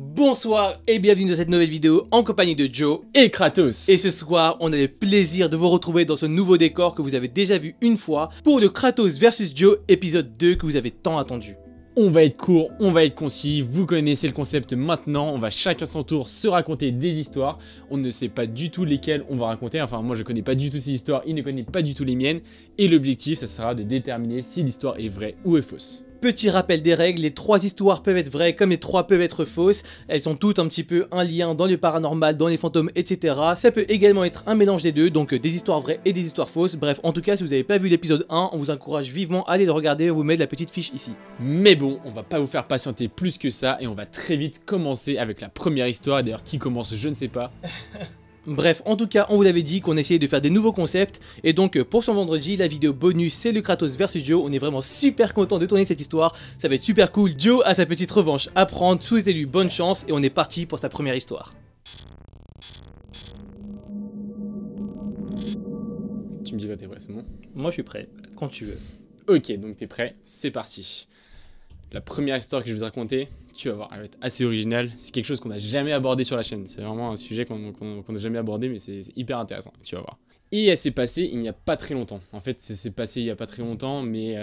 Bonsoir et bienvenue dans cette nouvelle vidéo en compagnie de Joe et Kratos. Et ce soir, on a le plaisir de vous retrouver dans ce nouveau décor que vous avez déjà vu une fois pour le Kratos vs Joe épisode 2 que vous avez tant attendu. On va être court, on va être concis, vous connaissez le concept maintenant, on va chacun son tour se raconter des histoires. On ne sait pas du tout lesquelles on va raconter, enfin moi je connais pas du tout ces histoires, il ne connaît pas du tout les miennes. Et l'objectif, ça sera de déterminer si l'histoire est vraie ou est fausse. Petit rappel des règles, les 3 histoires peuvent être vraies comme les 3 peuvent être fausses. Elles ont toutes un petit peu un lien dans le paranormal, dans les fantômes, etc. Ça peut également être un mélange des deux, donc des histoires vraies et des histoires fausses. Bref, en tout cas, si vous n'avez pas vu l'épisode 1, on vous encourage vivement à aller le regarder, on vous met la petite fiche ici. Mais bon, on va pas vous faire patienter plus que ça et on va très vite commencer avec la première histoire. D'ailleurs, qui commence, je ne sais pas. Bref, en tout cas, on vous l'avait dit qu'on essayait de faire des nouveaux concepts, et donc pour son vendredi, la vidéo bonus, c'est le Kratos vs Joe. On est vraiment super content de tourner cette histoire, ça va être super cool. Joe a sa petite revanche à prendre, souhaitez-lui bonne chance, et on est parti pour sa première histoire. Tu me dis quand t'es prêt, c'est bon? Moi je suis prêt, quand tu veux. Ok, donc t'es prêt, c'est parti. La première histoire que je vais te raconter, tu vas voir, elle va être assez originale. C'est quelque chose qu'on n'a jamais abordé sur la chaîne. C'est vraiment un sujet qu'on n'a jamais abordé, mais c'est hyper intéressant, tu vas voir. Et elle s'est passée il n'y a pas très longtemps. En fait, c'est passé il n'y a pas très longtemps, mais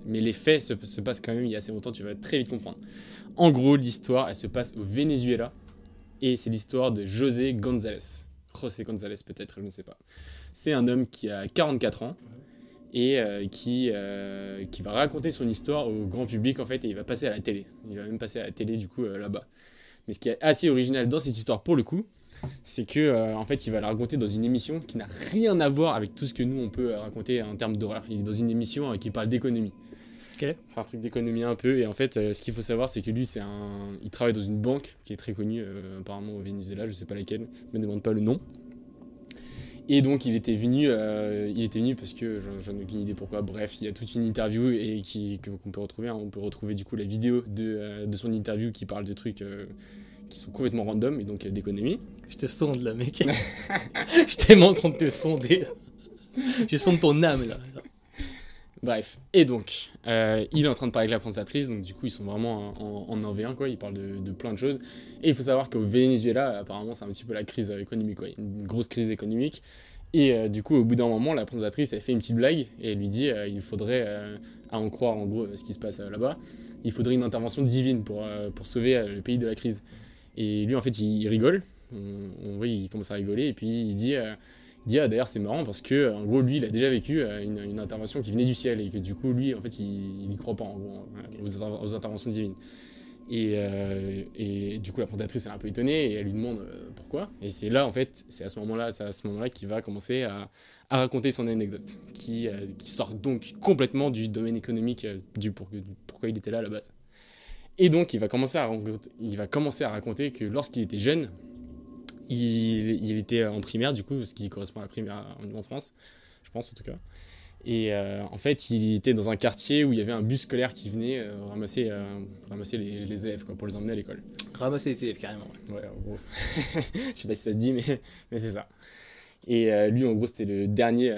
les faits se passent quand même il y a assez longtemps, tu vas très vite comprendre. En gros, l'histoire, elle se passe au Venezuela, et c'est l'histoire de José González. José González peut-être, je ne sais pas. C'est un homme qui a 44 ans, et qui va raconter son histoire au grand public en fait, et il va passer à la télé. Il va même passer à la télé du coup là-bas. Mais ce qui est assez original dans cette histoire pour le coup, c'est que en fait il va la raconter dans une émission qui n'a rien à voir avec tout ce que nous on peut raconter en termes d'horreur. Il est dans une émission qui parle d'économie. Okay. C'est un truc d'économie un peu, et en fait ce qu'il faut savoir c'est que lui il travaille dans une banque qui est très connue apparemment au Venezuela, je sais pas laquelle, me demande pas le nom. Et donc il était venu parce que j'en ai aucune idée pourquoi. Bref, il y a toute une interview et qu'on peut retrouver. On peut retrouver du coup la vidéo de son interview qui parle de trucs qui sont complètement random et donc d'économie. Je te sonde là, mec. Je t'ai en train de te sonder. Je sonde ton âme là. Bref, et donc il est en train de parler avec la présentatrice, donc du coup ils sont vraiment en 1v1 quoi, ils parlent de plein de choses. Et il faut savoir qu'au Venezuela, apparemment c'est un petit peu la crise économique, quoi, une grosse crise économique. Et du coup au bout d'un moment, la présentatrice elle fait une petite blague et elle lui dit il faudrait, à en croire en gros ce qui se passe là-bas, il faudrait une intervention divine pour sauver le pays de la crise. Et lui en fait il rigole, on voit il commence à rigoler et puis il dit ah, d'ailleurs c'est marrant parce que en gros lui il a déjà vécu une intervention qui venait du ciel et que du coup lui en fait il n'y croit pas en gros aux interventions divines. Et du coup la présentatrice elle est un peu étonnée et elle lui demande pourquoi, et c'est là en fait c'est à ce moment là qu'il va commencer à raconter son anecdote qui sort donc complètement du domaine économique pourquoi il était là à la base. Et donc il va commencer à raconter que lorsqu'il était jeune, il était en primaire, du coup, ce qui correspond à la primaire en France, je pense en tout cas. Et en fait, il était dans un quartier où il y avait un bus scolaire qui venait ramasser les élèves quoi, pour les emmener à l'école. Ramasser les élèves carrément. Ouais, en gros. Je sais pas si ça se dit, mais c'est ça. Et lui, en gros, c'était le dernier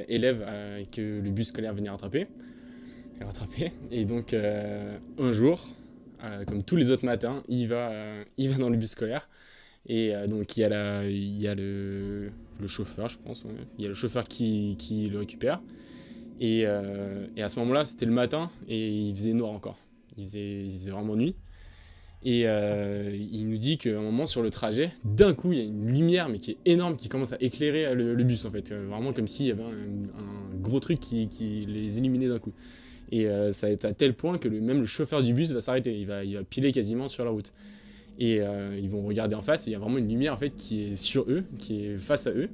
élève que le bus scolaire venait rattraper. Et donc, un jour, comme tous les autres matins, il va dans le bus scolaire. Et donc il y a le chauffeur, je pense, ouais. Il y a le chauffeur qui le récupère. Et à ce moment-là, c'était le matin et il faisait noir encore. Il faisait vraiment nuit. Et il nous dit qu'à un moment sur le trajet, d'un coup, il y a une lumière mais qui est énorme qui commence à éclairer le bus en fait. Vraiment comme s'il y avait un gros truc qui les illuminait d'un coup. Et ça va être à tel point que même le chauffeur du bus va s'arrêter. Il va piler quasiment sur la route. Et ils vont regarder en face et il y a vraiment une lumière en fait qui est sur eux, qui est face à eux.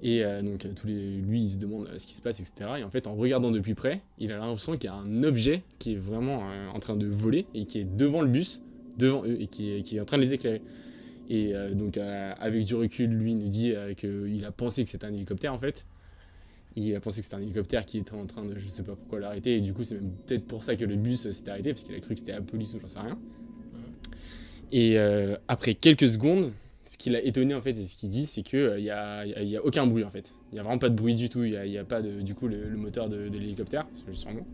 Et donc lui il se demande ce qui se passe, etc. Et en fait en regardant de plus près, il a l'impression qu'il y a un objet qui est vraiment en train de voler et qui est devant le bus, devant eux, et qui est en train de les éclairer. Et donc avec du recul, lui il nous dit qu'il a pensé que c'était un hélicoptère en fait. Il a pensé que c'était un hélicoptère qui était en train de, je sais pas pourquoi l'arrêter, et du coup c'est même peut-être pour ça que le bus s'était arrêté, parce qu'il a cru que c'était la police ou j'en sais rien. Et après quelques secondes, ce qui l'a étonné en fait, et ce qu'il dit, c'est qu'il n'y a aucun bruit en fait. Il n'y a vraiment pas de bruit du tout, il n'y a pas du coup le moteur de l'hélicoptère, sûrement.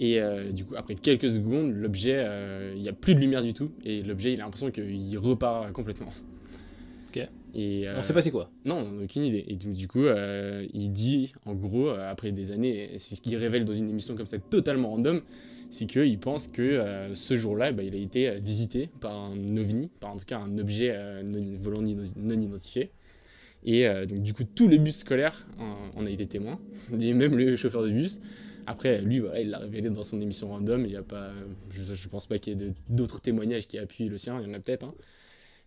Et du coup, après quelques secondes, l'objet, il n'y a plus de lumière du tout. Et l'objet, il a l'impression qu'il repart complètement. Ok. Et, On sait pas c'est quoi. Non, on n'a aucune idée. Et donc, du coup, il dit, en gros, après des années, c'est ce qu'il révèle dans une émission comme ça, totalement random, c'est qu'il pense que ce jour-là, bah, il a été visité par un ovni, par en tout cas un objet volant non identifié. Et donc, du coup, tout le bus scolaire en a été témoin, et même le chauffeur de bus. Après, lui, voilà, il l'a révélé dans son émission random. Il y a pas, je pense pas qu'il y ait d'autres témoignages qui appuient le sien, il y en a peut-être. Hein.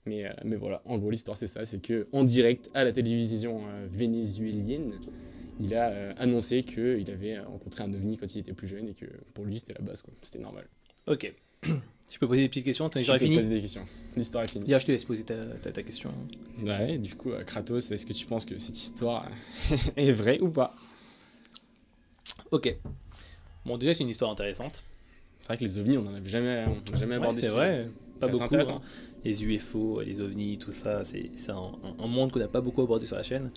Mais voilà, en gros, l'histoire, c'est ça. C'est qu'en direct, à la télévision vénézuélienne, il a annoncé qu'il avait rencontré un ovni quand il était plus jeune et que pour lui, c'était la base, quoi. C'était normal. Ok. Je peux poser des petites questions, ton histoire est Je peux finie? poser des questions. L'histoire est finie. Déjà, je te laisse poser ta question. Ouais, du coup, Kratos, est-ce que tu penses que cette histoire est vraie ou pas? Ok. Bon, déjà, c'est une histoire intéressante. C'est vrai que les ovnis, on n'en avait jamais abordé. C'est vrai, pas beaucoup. Intéressant. Hein. Les UFO, les ovnis, tout ça, c'est un monde qu'on n'a pas beaucoup abordé sur la chaîne.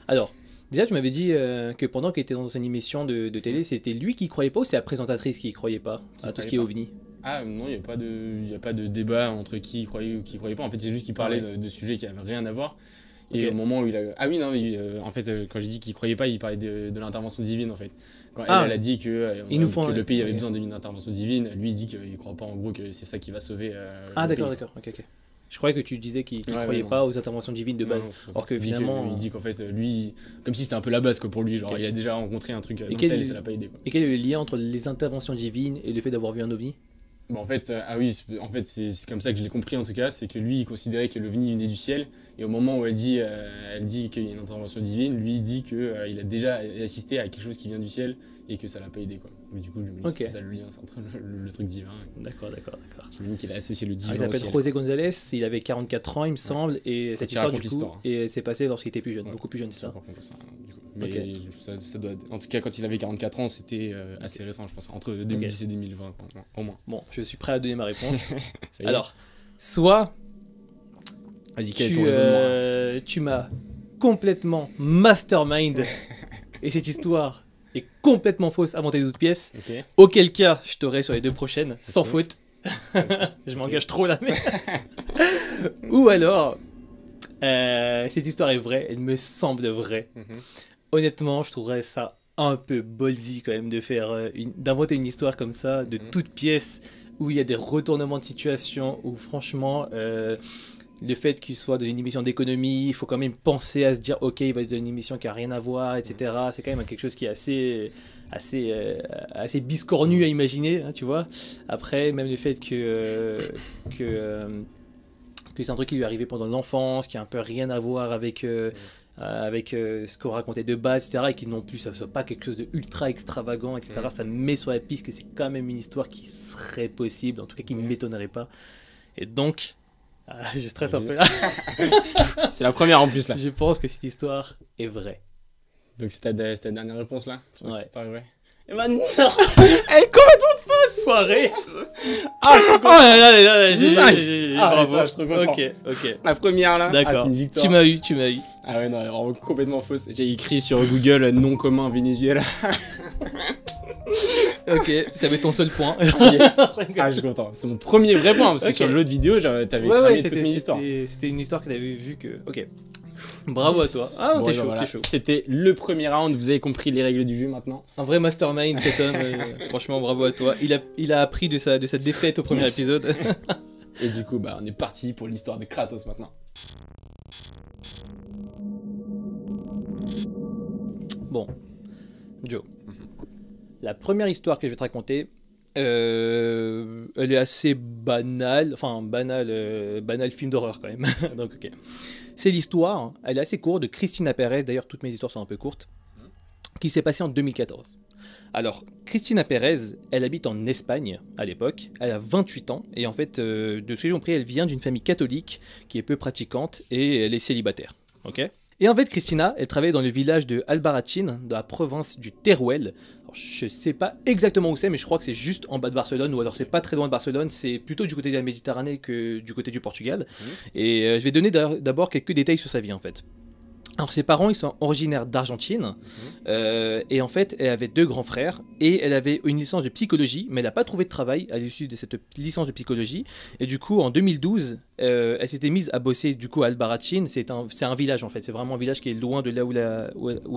Alors, déjà, tu m'avais dit que pendant qu'il était dans une émission de télé, c'était lui qui croyait pas ou c'est la présentatrice qui croyait pas à tout ce qui est ovni? Ah non, il n'y a pas de débat entre qui croyait ou qui croyait pas. En fait, c'est juste qu'il parlait de sujets qui n'avaient rien à voir. Et au moment où il a... Ah oui, non, en fait, quand j'ai dit qu'il croyait pas, il parlait de l'intervention divine, en fait. Quand elle a dit que le pays avait besoin d'une intervention divine, lui, il dit qu'il croit pas, en gros, que c'est ça qui va sauver Ah le d'accord, pays. ok. Je croyais que tu disais qu'il croyait pas aux interventions divines de base. Alors que finalement... Il dit qu'en fait, lui, comme si c'était un peu la base quoi, pour lui, genre il a déjà rencontré un truc dans le ciel et ça l'a pas aidé. Quoi. Et quel est le lien entre les interventions divines et le fait d'avoir vu un ovni? Bon, en fait, c'est comme ça que je l'ai compris en tout cas, c'est que lui il considérait que l'ovni venait du ciel, et au moment où elle dit qu'il y a une intervention divine, lui il dit qu'il a déjà assisté à quelque chose qui vient du ciel et que ça l'a pas aidé quoi. Mais du coup, je me dis que c'est ça le lien entre le truc divin. D'accord. Je me dis qu'il a associé le divin. Il s'appelle José González, il avait 44 ans il me semble, et cette histoire du coup, et c'est passé lorsqu'il était plus jeune, beaucoup plus jeune, c'est ça. Mais ça doit... En tout cas, quand il avait 44 ans, c'était assez récent, je pense, entre 2010 et 2020, au moins. Bon, je suis prêt à donner ma réponse. Alors, soit tu m'as complètement mastermind et cette histoire est complètement fausse, inventée de toutes pièces. Auquel cas, je t'aurai sur les deux prochaines, sans faute. Je m'engage trop là, mais... Ou alors, cette histoire est vraie, elle me semble vraie. Honnêtement, je trouverais ça un peu ballsy quand même de d'inventer une histoire comme ça, de toutes pièces, où il y a des retournements de situation, où franchement, le fait qu'il soit dans une émission d'économie, il faut quand même penser à se dire, ok, il va être dans une émission qui a rien à voir, etc. C'est quand même quelque chose qui est assez biscornu à imaginer, hein, tu vois. Après, même le fait que c'est un truc qui lui est arrivé pendant l'enfance, qui a un peu rien à voir avec ce qu'on racontait de base, etc. Et qui non plus, ça soit pas quelque chose de ultra extravagant, etc. Ça me met sur la piste que c'est quand même une histoire qui serait possible, en tout cas qui ne m'étonnerait pas. Et donc, je stresse un peu là. C'est la première en plus là. Je pense que cette histoire est vraie. Donc c'est ta dernière réponse là? Ouais. C'est vrai. Et bah non. Elle est complètement fausse, foirée. Bravo. Je suis trop content. Ok. La première là. D'accord. C'est une victoire. Tu m'as eu. Ah ouais, non, elle est vraiment complètement fausse. J'ai écrit sur Google nom commun Venezuela. Ok, ça va être ton seul point. Yes. Je suis content. C'est mon premier vrai point parce que sur l'autre vidéo, t'avais cramé toutes mes histoires. C'était une histoire que t'avais vu que. Ok. Bravo à toi. Ah, bon, t'es voilà. chaud. C'était le premier round. Vous avez compris les règles du jeu maintenant. Un vrai mastermind, cet homme. Franchement, bravo à toi. Il a appris de sa défaite au premier épisode. Et du coup, on est parti pour l'histoire de Kratos maintenant. Bon, Joe. La première histoire que je vais te raconter, elle est assez banale, banal film d'horreur quand même. Donc, ok. C'est l'histoire, elle est assez courte, de Cristina Pérez, d'ailleurs toutes mes histoires sont un peu courtes, qui s'est passée en 2014. Alors, Cristina Pérez, elle habite en Espagne à l'époque, elle a 28 ans, et en fait, de ce que j'ai compris, elle vient d'une famille catholique qui est peu pratiquante, et elle est célibataire. Ok ? Et en fait, Cristina, elle travaille dans le village de Albarracín, dans la province du Teruel. Alors, je sais pas exactement où c'est, mais je crois que c'est juste en bas de Barcelone, ou alors c'est pas très loin de Barcelone, c'est plutôt du côté de la Méditerranée que du côté du Portugal. Et je vais donner d'abord quelques détails sur sa vie en fait. Alors ses parents ils sont originaires d'Argentine et en fait elle avait 2 grands frères et elle avait une licence de psychologie mais elle n'a pas trouvé de travail à l'issue de cette licence de psychologie et du coup en 2012 elle s'était mise à bosser du coup à Albarracín, c'est un village en fait, c'est vraiment un village qui est loin de là où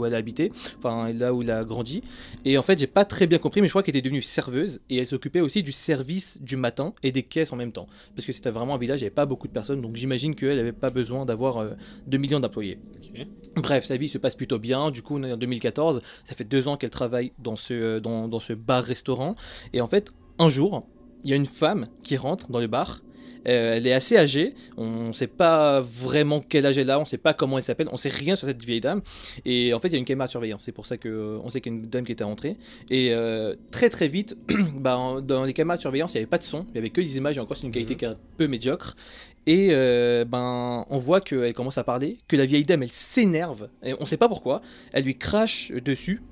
elle a habité, enfin là où elle a grandi et en fait j'ai pas très bien compris mais je crois qu'elle était devenue serveuse et elle s'occupait aussi du service du matin et des caisses en même temps parce que c'était vraiment un village, il n'y avait pas beaucoup de personnes donc j'imagine qu'elle n'avait pas besoin d'avoir 2 millions d'employés. Ok. Bref, sa vie se passe plutôt bien. Du coup, on est en 2014. Ça fait 2 ans qu'elle travaille dans ce bar-restaurant. Et en fait, un jour, il y a une femme qui rentre dans le bar. Elle est assez âgée. On ne sait pas vraiment quel âge elle a. On ne sait pas comment elle s'appelle. On ne sait rien sur cette vieille dame. Et en fait, il y a une caméra de surveillance. C'est pour ça qu'on sait qu'il y a une dame qui était rentrée. Et très très vite, bah, dans les caméras de surveillance, il n'y avait pas de son. Il n'y avait que des images. Et encore, c'est une qualité qui est un peu médiocre. Et ben, on voit qu'elle commence à parler, que la vieille dame elle s'énerve, et on sait pas pourquoi, elle lui crache dessus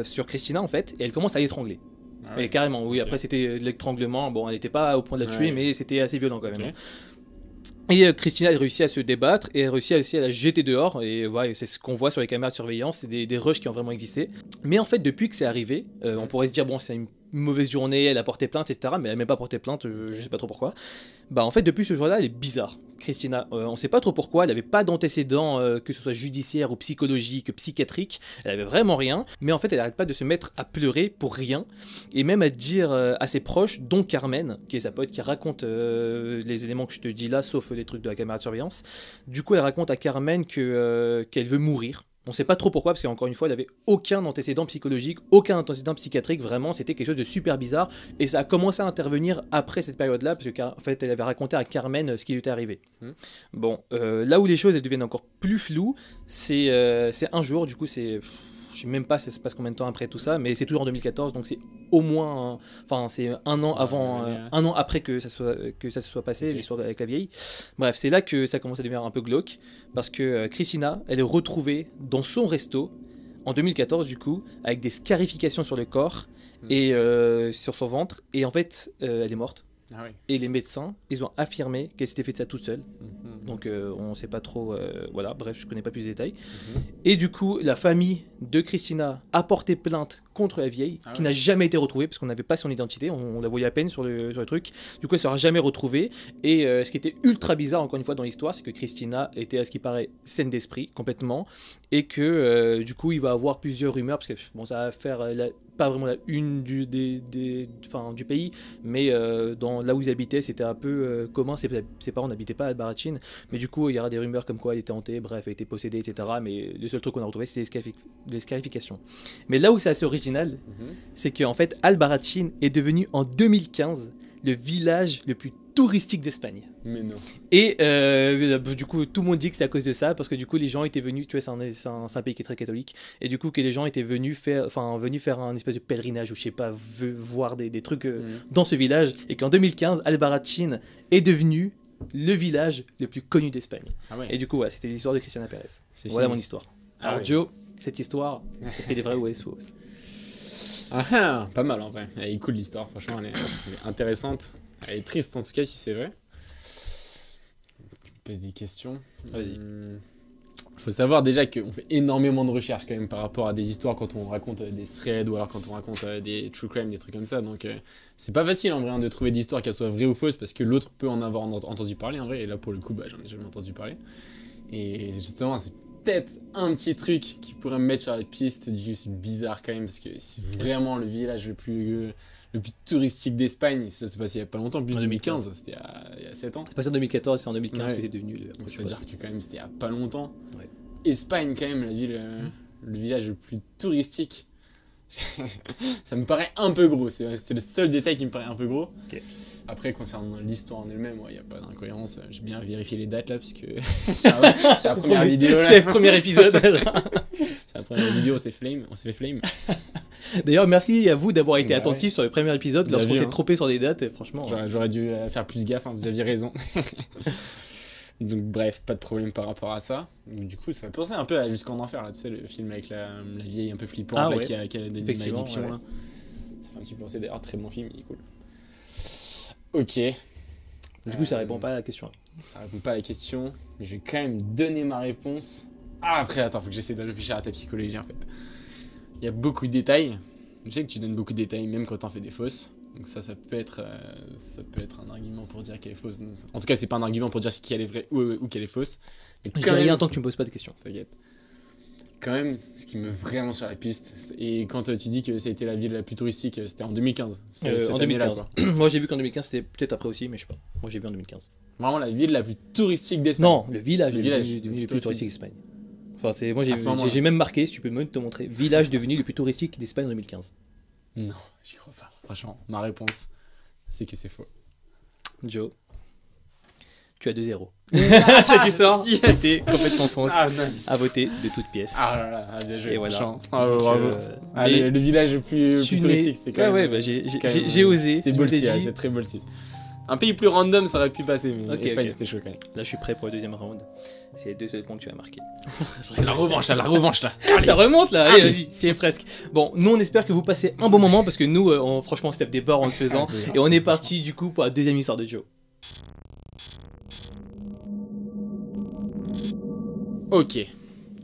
sur Christina en fait, et elle commence à l'étrangler. Ah ouais. Et carrément, oui, Ok. après c'était de l'étranglement, bon elle n'était pas au point de la tuer, Ouais. mais c'était assez violent quand même. Ok. Hein. Et Christina elle réussit à se débattre, et elle réussit aussi à la jeter dehors, et ouais, c'est ce qu'on voit sur les caméras de surveillance, c'est des rushs qui ont vraiment existé. Mais en fait, depuis que c'est arrivé, on pourrait se dire, bon, c'est une mauvaise journée, elle a porté plainte, etc. Mais elle n'a même pas porté plainte, je sais pas trop pourquoi. Bah en fait depuis ce jour-là elle est bizarre. Christina, on sait pas trop pourquoi, elle avait pas d'antécédents que ce soit judiciaire ou psychologique, psychiatrique, elle avait vraiment rien, mais en fait elle arrête pas de se mettre à pleurer pour rien, et même à dire à ses proches, dont Carmen, qui est sa pote, qui raconte les éléments que je te dis là, sauf les trucs de la caméra de surveillance. Du coup elle raconte à Carmen qu'elle veut mourir. On sait pas trop pourquoi, parce qu'encore une fois, elle avait aucun antécédent psychologique, aucun antécédent psychiatrique, vraiment, c'était quelque chose de super bizarre, et ça a commencé à intervenir après cette période-là, parce qu'en fait, elle avait raconté à Carmen ce qui lui était arrivé. Bon, là où les choses elles deviennent encore plus floues, c'est un jour, du coup, je sais même pas ça se passe combien de temps après tout ça, mais c'est toujours en 2014, donc c'est au moins, enfin c'est un an avant, un an après que ça se soit passé, Ok. l'histoire avec la vieille. Bref, c'est là que ça commence à devenir un peu glauque, parce que Christina, elle est retrouvée dans son resto en 2014 du coup, avec des scarifications sur le corps et sur son ventre, et en fait, elle est morte. Ah ouais. Et les médecins, ils ont affirmé qu'elle s'était fait de ça toute seule. Mhm. Donc on sait pas trop, voilà, bref, je connais pas plus de détails. Mhm. Et du coup, la famille de Christina a porté plainte contre la vieille, Ah qui ouais. n'a jamais été retrouvée, parce qu'on n'avait pas son identité, on la voyait à peine sur le truc. Du coup, elle sera jamais retrouvée. Et ce qui était ultra bizarre, encore une fois, dans l'histoire, c'est que Christina était, à ce qui paraît, saine d'esprit, complètement. Et que, du coup, il va avoir plusieurs rumeurs, parce que, bon, ça va faire... pas vraiment la une du pays, mais là où ils habitaient, c'était un peu commun. Ses parents n'habitaient pas à Albarracín, mais du coup, il y aura des rumeurs comme quoi elle était hantée, bref, elle était possédée, etc. Mais le seul truc qu'on a retrouvé, c'est les scarifications. Mais là où c'est assez original, Mhm. c'est qu'en fait, Albarracín est devenu en 2015 le village le plus touristique d'Espagne. Mais non. Et du coup, tout le monde dit que c'est à cause de ça, parce que du coup, les gens étaient venus, tu vois, c'est un pays qui est très catholique, et du coup, que les gens étaient venus faire un espèce de pèlerinage, ou je sais pas, voir des trucs dans ce village, et qu'en 2015, Albarracín est devenu le village le plus connu d'Espagne. Ah ouais. Et du coup, ouais, c'était l'histoire de Christiana Pérez. C'est Voilà fini. mon histoire. Ah Alors, ouais. Joe, cette histoire, est-ce qu'elle est vraie ou est-ce fausse? Ah ah, pas mal en vrai. Elle est cool l'histoire, franchement, elle est intéressante. Elle est triste en tout cas si c'est vrai. Je me pose des questions. Vas-y. Faut savoir déjà qu'on fait énormément de recherches quand même par rapport à des histoires quand on raconte des threads ou alors quand on raconte des true crime, des trucs comme ça. Donc c'est pas facile en vrai hein, de trouver des histoires qu'elles soient vraies ou fausses parce que l'autre peut en avoir entendu parler en vrai. Et là pour le coup, bah, j'en ai jamais entendu parler. Et justement, c'est peut-être un petit truc qui pourrait me mettre sur la piste du c'est bizarre quand même parce que c'est vraiment le village le plus touristique d'Espagne. Ça s'est passé il y a pas longtemps, plus En 2015, c'était il y a 7 ans. C'est pas en 2014, c'est en 2015 Ouais. que c'est devenu le. Donc c'est-à-dire que quand même c'était il y a pas longtemps. Ouais. Espagne quand même, la ville, le village le plus touristique. Ça me paraît un peu gros, c'est le seul détail qui me paraît un peu gro. Ok. Après, concernant l'histoire en elle-même, il n'y a pas d'incohérence. J'ai bien vérifié les dates là, parce que c'est la première vidéo là. C'est le premier épisode. C'est la première vidéo, on s'est fait flame. D'ailleurs, merci à vous d'avoir été Bah attentif sur le premier épisode Bien lorsqu'on vu, s'est hein. trompé sur des dates, et franchement. J'aurais dû faire plus gaffe, hein, vous aviez raison. Donc bref, pas de problème par rapport à ça. Donc, du coup, ça fait penser un peu à Jusqu'en Enfer, là, tu sais, le film avec la vieille un peu flippante Ah là, ouais. qui a des Effectivement, malédictions. ouais. Là. Ça fait un petit peu penser d'ailleurs, très bon film, il est cool. Ok. Du coup, ça répond pas à la question. Ça répond pas à la question, mais je vais quand même donner ma réponse. Ah, après, attends, faut que j'essaie de réfléchir à ta psychologie en fait. Il y a beaucoup de détails. Je sais que tu donnes beaucoup de détails même quand t'en fais des fausses. Donc ça peut être un argument pour dire qu'elle est fausse. En tout cas, c'est pas un argument pour dire si elle est vraie ou qu'elle est fausse. Mais Je dis rien tant que tu me poses pas de questions. T'inquiète. Quand même, ce qui me met vraiment sur la piste, et quand tu dis que ça a été la ville la plus touristique, c'était en 2015. En 2015. Moi j'ai vu qu'en 2015, c'était peut-être après aussi, mais je sais pas. Moi j'ai vu en 2015. Vraiment la ville la plus touristique d'Espagne. Non, le village village devenu le plus touristique d'Espagne. Enfin, moi À ce moment-là. j'ai même marqué, si tu peux même te montrer, village devenu le plus touristique d'Espagne en 2015. Non, j'y crois pas. Franchement, ma réponse, c'est que c'est faux. Joe, tu as 2-0. Cette histoire Yes. était complètement fausse. Ah, nice. À voter de toutes pièces. Ah là là, bien joué. Et voilà. Franchement. Bravo. mais Le village le plus touristique, c'était quand même. Ouais, bah, j'ai osé. C'était Je Bolsi, t'ai dit. c'est très Bolsi. Un pays plus random, ça aurait pu passer, mais Ok, Espagne, ok. c'était chaud quand même. Là, je suis prêt pour le deuxième round. C'est les deux seuls points que tu as marqués. C'est la revanche là. Ça remonte là, allez, vas-y, tu es presque. Bon, nous on espère que vous passez un bon moment parce que nous, franchement, on se tape des barres en le faisant. Ah, c'est grave, et on est parti du coup pour la deuxième histoire de Joe. Ok.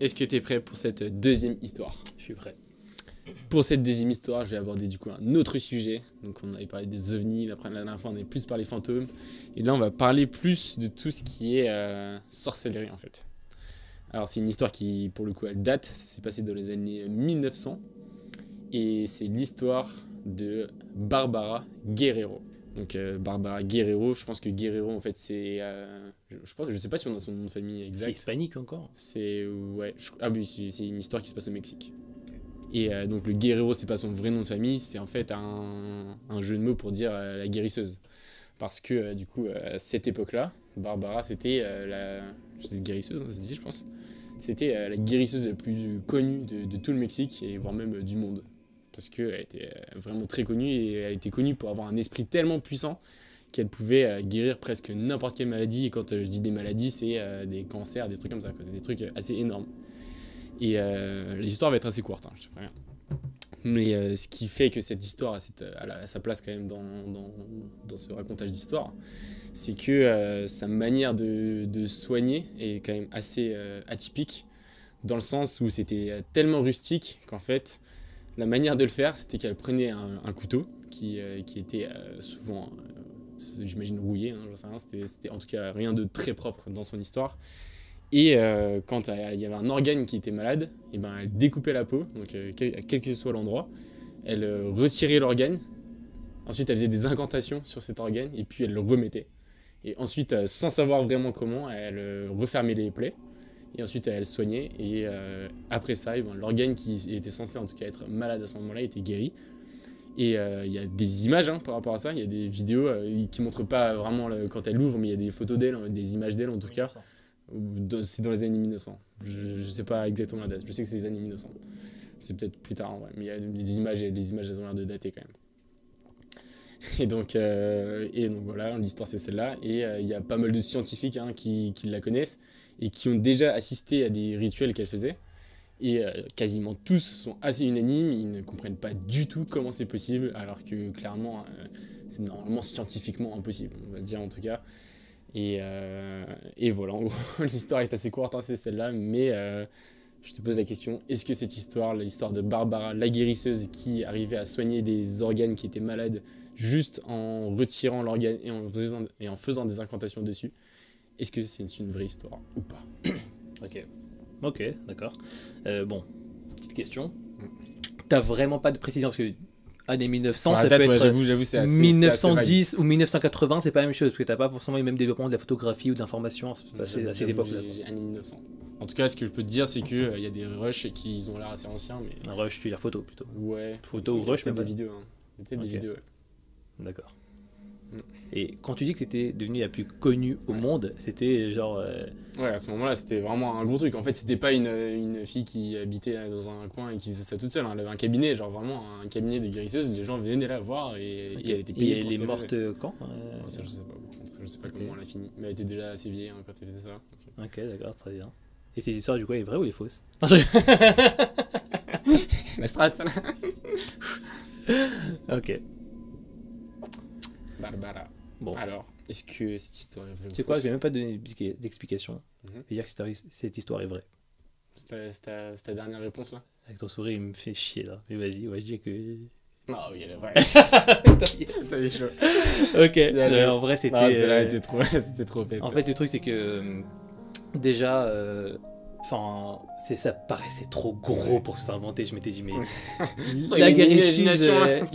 Est-ce que t'es prêt pour cette deuxième histoire? Je suis prêt. Pour cette deuxième histoire, je vais aborder du coup un autre sujet. Donc on avait parlé des ovnis, la dernière fois on avait plus parlé fantômes. Et là on va parler plus de tout ce qui est sorcellerie en fait. Alors c'est une histoire qui pour le coup elle date, ça s'est passé dans les années 1900. Et c'est l'histoire de Barbara Guerrero. Donc Barbara Guerrero, je pense que Guerrero en fait c'est... je sais pas si on a son nom de famille C'est exact. hispanique encore. C'est... Ouais, ah oui, c'est une histoire qui se passe au Mexique. Et donc le guerrero, c'est pas son vrai nom de famille, c'est en fait un jeu de mots pour dire la guérisseuse. Parce que du coup, à cette époque-là, Barbara, c'était guérisseuse, hein, ça se dit, je pense. C'était la guérisseuse la plus connue de tout le Mexique et voire même du monde. Parce qu'elle était vraiment très connue et elle était connue pour avoir un esprit tellement puissant qu'elle pouvait guérir presque n'importe quelle maladie. Et quand je dis des maladies, c'est des cancers, des trucs comme ça, quoi. C'est des trucs assez énormes. Et l'histoire va être assez courte, hein, je te préviens. Mais ce qui fait que cette histoire a sa place quand même dans ce racontage d'histoire, c'est que sa manière de soigner est quand même assez atypique, dans le sens où c'était tellement rustique qu'en fait, la manière de le faire, c'était qu'elle prenait un couteau qui était souvent, j'imagine, rouillé, hein, j'en sais rien, c'était en tout cas rien de très propre dans son histoire. Et quand il y avait un organe qui était malade, et ben elle découpait la peau, donc quel que soit l'endroit, elle retirait l'organe, ensuite elle faisait des incantations sur cet organe, et puis elle le remettait. Et ensuite, sans savoir vraiment comment, elle refermait les plaies, et ensuite elle soignait, et après ça, et ben, l'organe qui était censé en tout cas être malade à ce moment-là était guéri. Et il y a des images par rapport à ça, il y a des vidéos qui ne montrent pas vraiment quand elle ouvre, mais il y a des photos d'elle, des images d'elle en tout cas. C'est dans les années 1900. Je sais pas exactement la date. Je sais que c'est les années 1900. C'est peut-être plus tard en vrai. Mais il y a des images, et les images elles ont l'air de dater quand même. Et donc voilà, l'histoire c'est celle-là. Et il y a pas mal de scientifiques qui la connaissent et qui ont déjà assisté à des rituels qu'elle faisait. Et quasiment tous sont assez unanimes. Ils ne comprennent pas du tout comment c'est possible, alors que clairement c'est normalement scientifiquement impossible, on va dire en tout cas. Et voilà, en gros, l'histoire est assez courte, hein, c'est celle-là, mais je te pose la question, est-ce que cette histoire, l'histoire de Barbara, la guérisseuse qui arrivait à soigner des organes qui étaient malades juste en retirant l'organe et en faisant des incantations dessus, est-ce que c'est une vraie histoire ou pas? Ok, d'accord. Bon, petite question. T'as vraiment pas de précision parce que années 1900, ça peut être j'avoue, c'est assez, 1910 ou 1980, c'est pas la même chose parce que t'as pas forcément le même développement de la photographie ou d'information à ces époques-là. J'ai années 1900. En tout cas, ce que je peux te dire, c'est qu'il y a des rushs qui ont l'air assez anciens. Mais... Un rush, tu veux dire photo plutôt. Ouais. Photo ou rush, mais mais des vidéos. Hein. Il y a peut-être des vidéos. Ouais. D'accord. Et quand tu dis que c'était devenu la plus connue au monde, c'était genre... Ouais, à ce moment-là, c'était vraiment un gros truc. En fait, c'était pas une fille qui habitait dans un coin et qui faisait ça toute seule. Hein. Elle avait un cabinet, genre vraiment un cabinet de guérisseuse. Les gens venaient la voir et elle était payée. Et elle est morte quand Ça, je sais pas. Par contre, je sais pas comment elle a fini. Mais elle était déjà assez vieille quand elle faisait ça. Ok, d'accord, très bien. Et ces histoires, du coup, elle est vraie ou elle est fausse? La strat. Ok. Barbara. Bon. Alors, est-ce que cette histoire est vraie ou fausse? C'est quoi? Je vais même pas donner d'explication. Mhm. Je vais dire que cette histoire est vraie. C'est ta dernière réponse là? Avec ton sourire, il me fait chier là. Mais vas-y, ouais, je dis que. Ah oui, elle est vraie. Ça y est chaud. Ok, Bien en vrai, c'était. Non, celle-là était trop, c'était trop fait. En fait, le truc, c'est que déjà, enfin, ça paraissait trop gros pour s'inventer. Je m'étais dit, mais Soit la il y a une guérisseuse, imagination,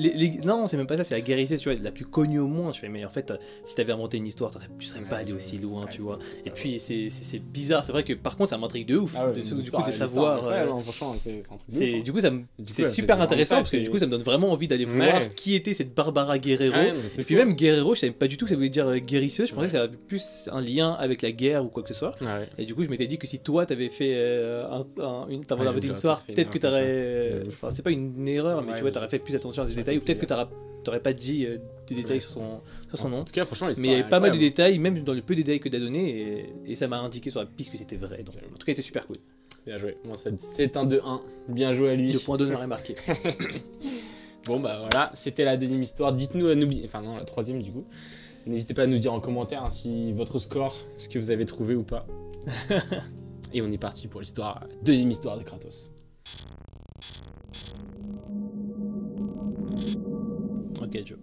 non, c'est même pas ça, c'est la guérisseuse, tu vois, la plus connue au monde. Je fais, mais en fait, si t'avais inventé une histoire, tu serais pas allé aussi loin, tu vois. Et puis, c'est bizarre. C'est vrai que par contre, ça m'intrigue de ouf, du coup, de savoir. Franchement, c'est un truc de ouf. Du coup, c'est super intéressant parce que du coup, ça me donne vraiment envie d'aller voir qui était cette Barbara Guerrero. Et puis même Guerrero, je savais pas du tout que ça voulait dire guérisseuse. Je pensais que ça avait plus un lien avec la guerre ou quoi que ce soit. Et du coup, je m'étais dit que si toi, t'avais fait t'avais inventé une histoire, peut-être que t'aurais. Enfin, c'est pas une erreur, mais tu vois, t'aurais fait plus attention à ces détails, ou peut-être que t'aurais pas dit des détails sur son nom. En tout cas, franchement, mais il y avait pas mal de détails, même dans le peu de détails que t'as donné, et ça m'a indiqué sur la piste que c'était vrai. Donc, en tout cas, il était super cool. Bien joué. Bon, c'est un 2-1. Bien joué à lui. Le point d'honneur est marqué. Bon, bah voilà, c'était la deuxième histoire. Dites-nous à nous. Enfin, non, la troisième du coup. N'hésitez pas à nous dire en commentaire hein, si votre score, ce que vous avez trouvé ou pas. Et on est parti pour deuxième histoire de Kratos. Ok Joe,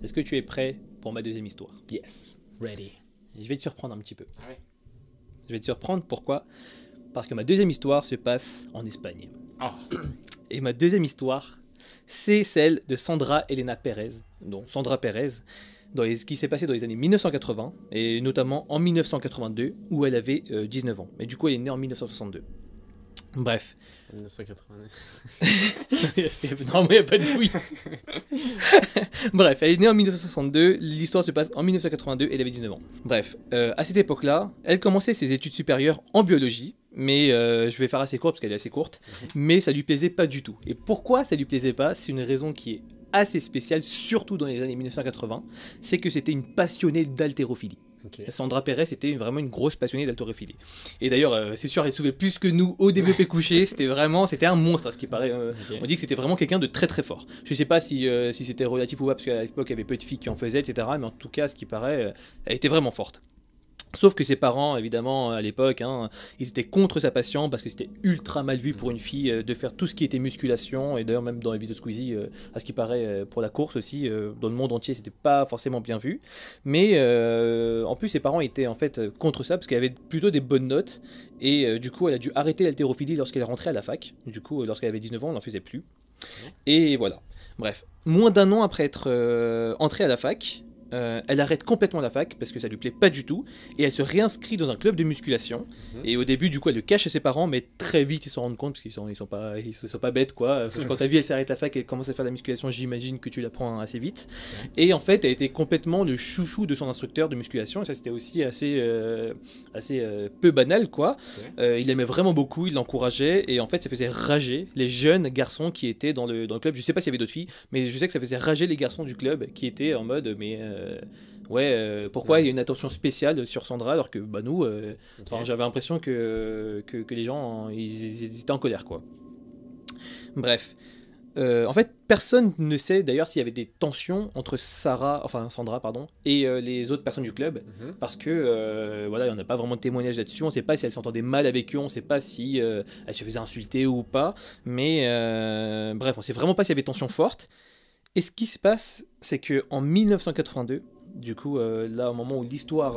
est-ce que tu es prêt pour ma deuxième histoire? Yes, ready. Et je vais te surprendre un petit peu. Ah ouais. Je vais te surprendre, pourquoi? Parce que ma deuxième histoire se passe en Espagne. Oh. Et ma deuxième histoire, c'est celle de Sandra Elena Pérez, donc Sandra Pérez, qui s'est passé dans les années 1980, et notamment en 1982, où elle avait 19 ans. Mais du coup, elle est née en 1962. Bref. 1989. Normalement, il n'y a pas de douille. Bref, elle est née en 1962, l'histoire se passe en 1982, elle avait 19 ans. Bref, à cette époque-là, elle commençait ses études supérieures en biologie, mais je vais faire assez court parce qu'elle est assez courte, mais ça lui plaisait pas du tout. Et pourquoi ça lui plaisait pas? C'est une raison qui est assez spéciale, surtout dans les années 1980, c'est que c'était une passionnée d'haltérophilie. Okay. Sandra Pérez était vraiment une grosse passionnée d'haltérophilie. Et d'ailleurs, c'est sûr, elle soulevait plus que nous au développé couché. C'était un monstre à ce qui paraît. Okay. On dit que c'était vraiment quelqu'un de très très fort. Je sais pas si c'était relatif ou pas, parce qu'à l'époque, il y avait peu de filles qui en faisaient, etc. Mais en tout cas, à ce qui paraît, elle était vraiment forte. Sauf que ses parents, évidemment, à l'époque, hein, ils étaient contre sa passion parce que c'était ultra mal vu pour une fille de faire tout ce qui était musculation. Et d'ailleurs, même dans les vidéos de Squeezie, à ce qui paraît, pour la course aussi, dans le monde entier, c'était pas forcément bien vu. Mais en plus, ses parents étaient en fait contre ça parce qu'elle avait plutôt des bonnes notes. Et du coup, elle a dû arrêter l'haltérophilie lorsqu'elle est rentrée à la fac. Du coup, lorsqu'elle avait 19 ans, elle n'en faisait plus. Et voilà. Bref, moins d'un an après être entrée à la fac, elle arrête complètement la fac parce que ça lui plaît pas du tout et elle se réinscrit dans un club de musculation. Et au début du coup elle le cache à ses parents, mais très vite ils s'en rendent compte parce qu'ils sont pas bêtes quoi. Quand ta vie elle s'arrête la fac et elle commence à faire de la musculation, j'imagine que tu l'apprends assez vite. Et en fait elle était complètement le chouchou de son instructeur de musculation et ça c'était aussi assez peu banal quoi. Il aimait vraiment beaucoup, il l'encourageait et en fait ça faisait rager les jeunes garçons qui étaient dans le club. Je sais pas s'il y avait d'autres filles, mais je sais que ça faisait rager les garçons du club qui étaient en mode mais pourquoi il y a une attention spéciale sur Sandra alors que bah nous j'avais l'impression que les gens ils étaient en colère quoi. Bref, en fait personne ne sait d'ailleurs s'il y avait des tensions entre Sandra et les autres personnes du club parce que voilà, il n'y en a pas vraiment de témoignage là-dessus. On ne sait pas si elle s'entendait mal avec eux, on ne sait pas si elle se faisait insulter ou pas, mais bref, on ne sait vraiment pas s'il y avait tension forte. Et ce qui se passe, c'est qu'en 1982, du coup, là, au moment où l'histoire,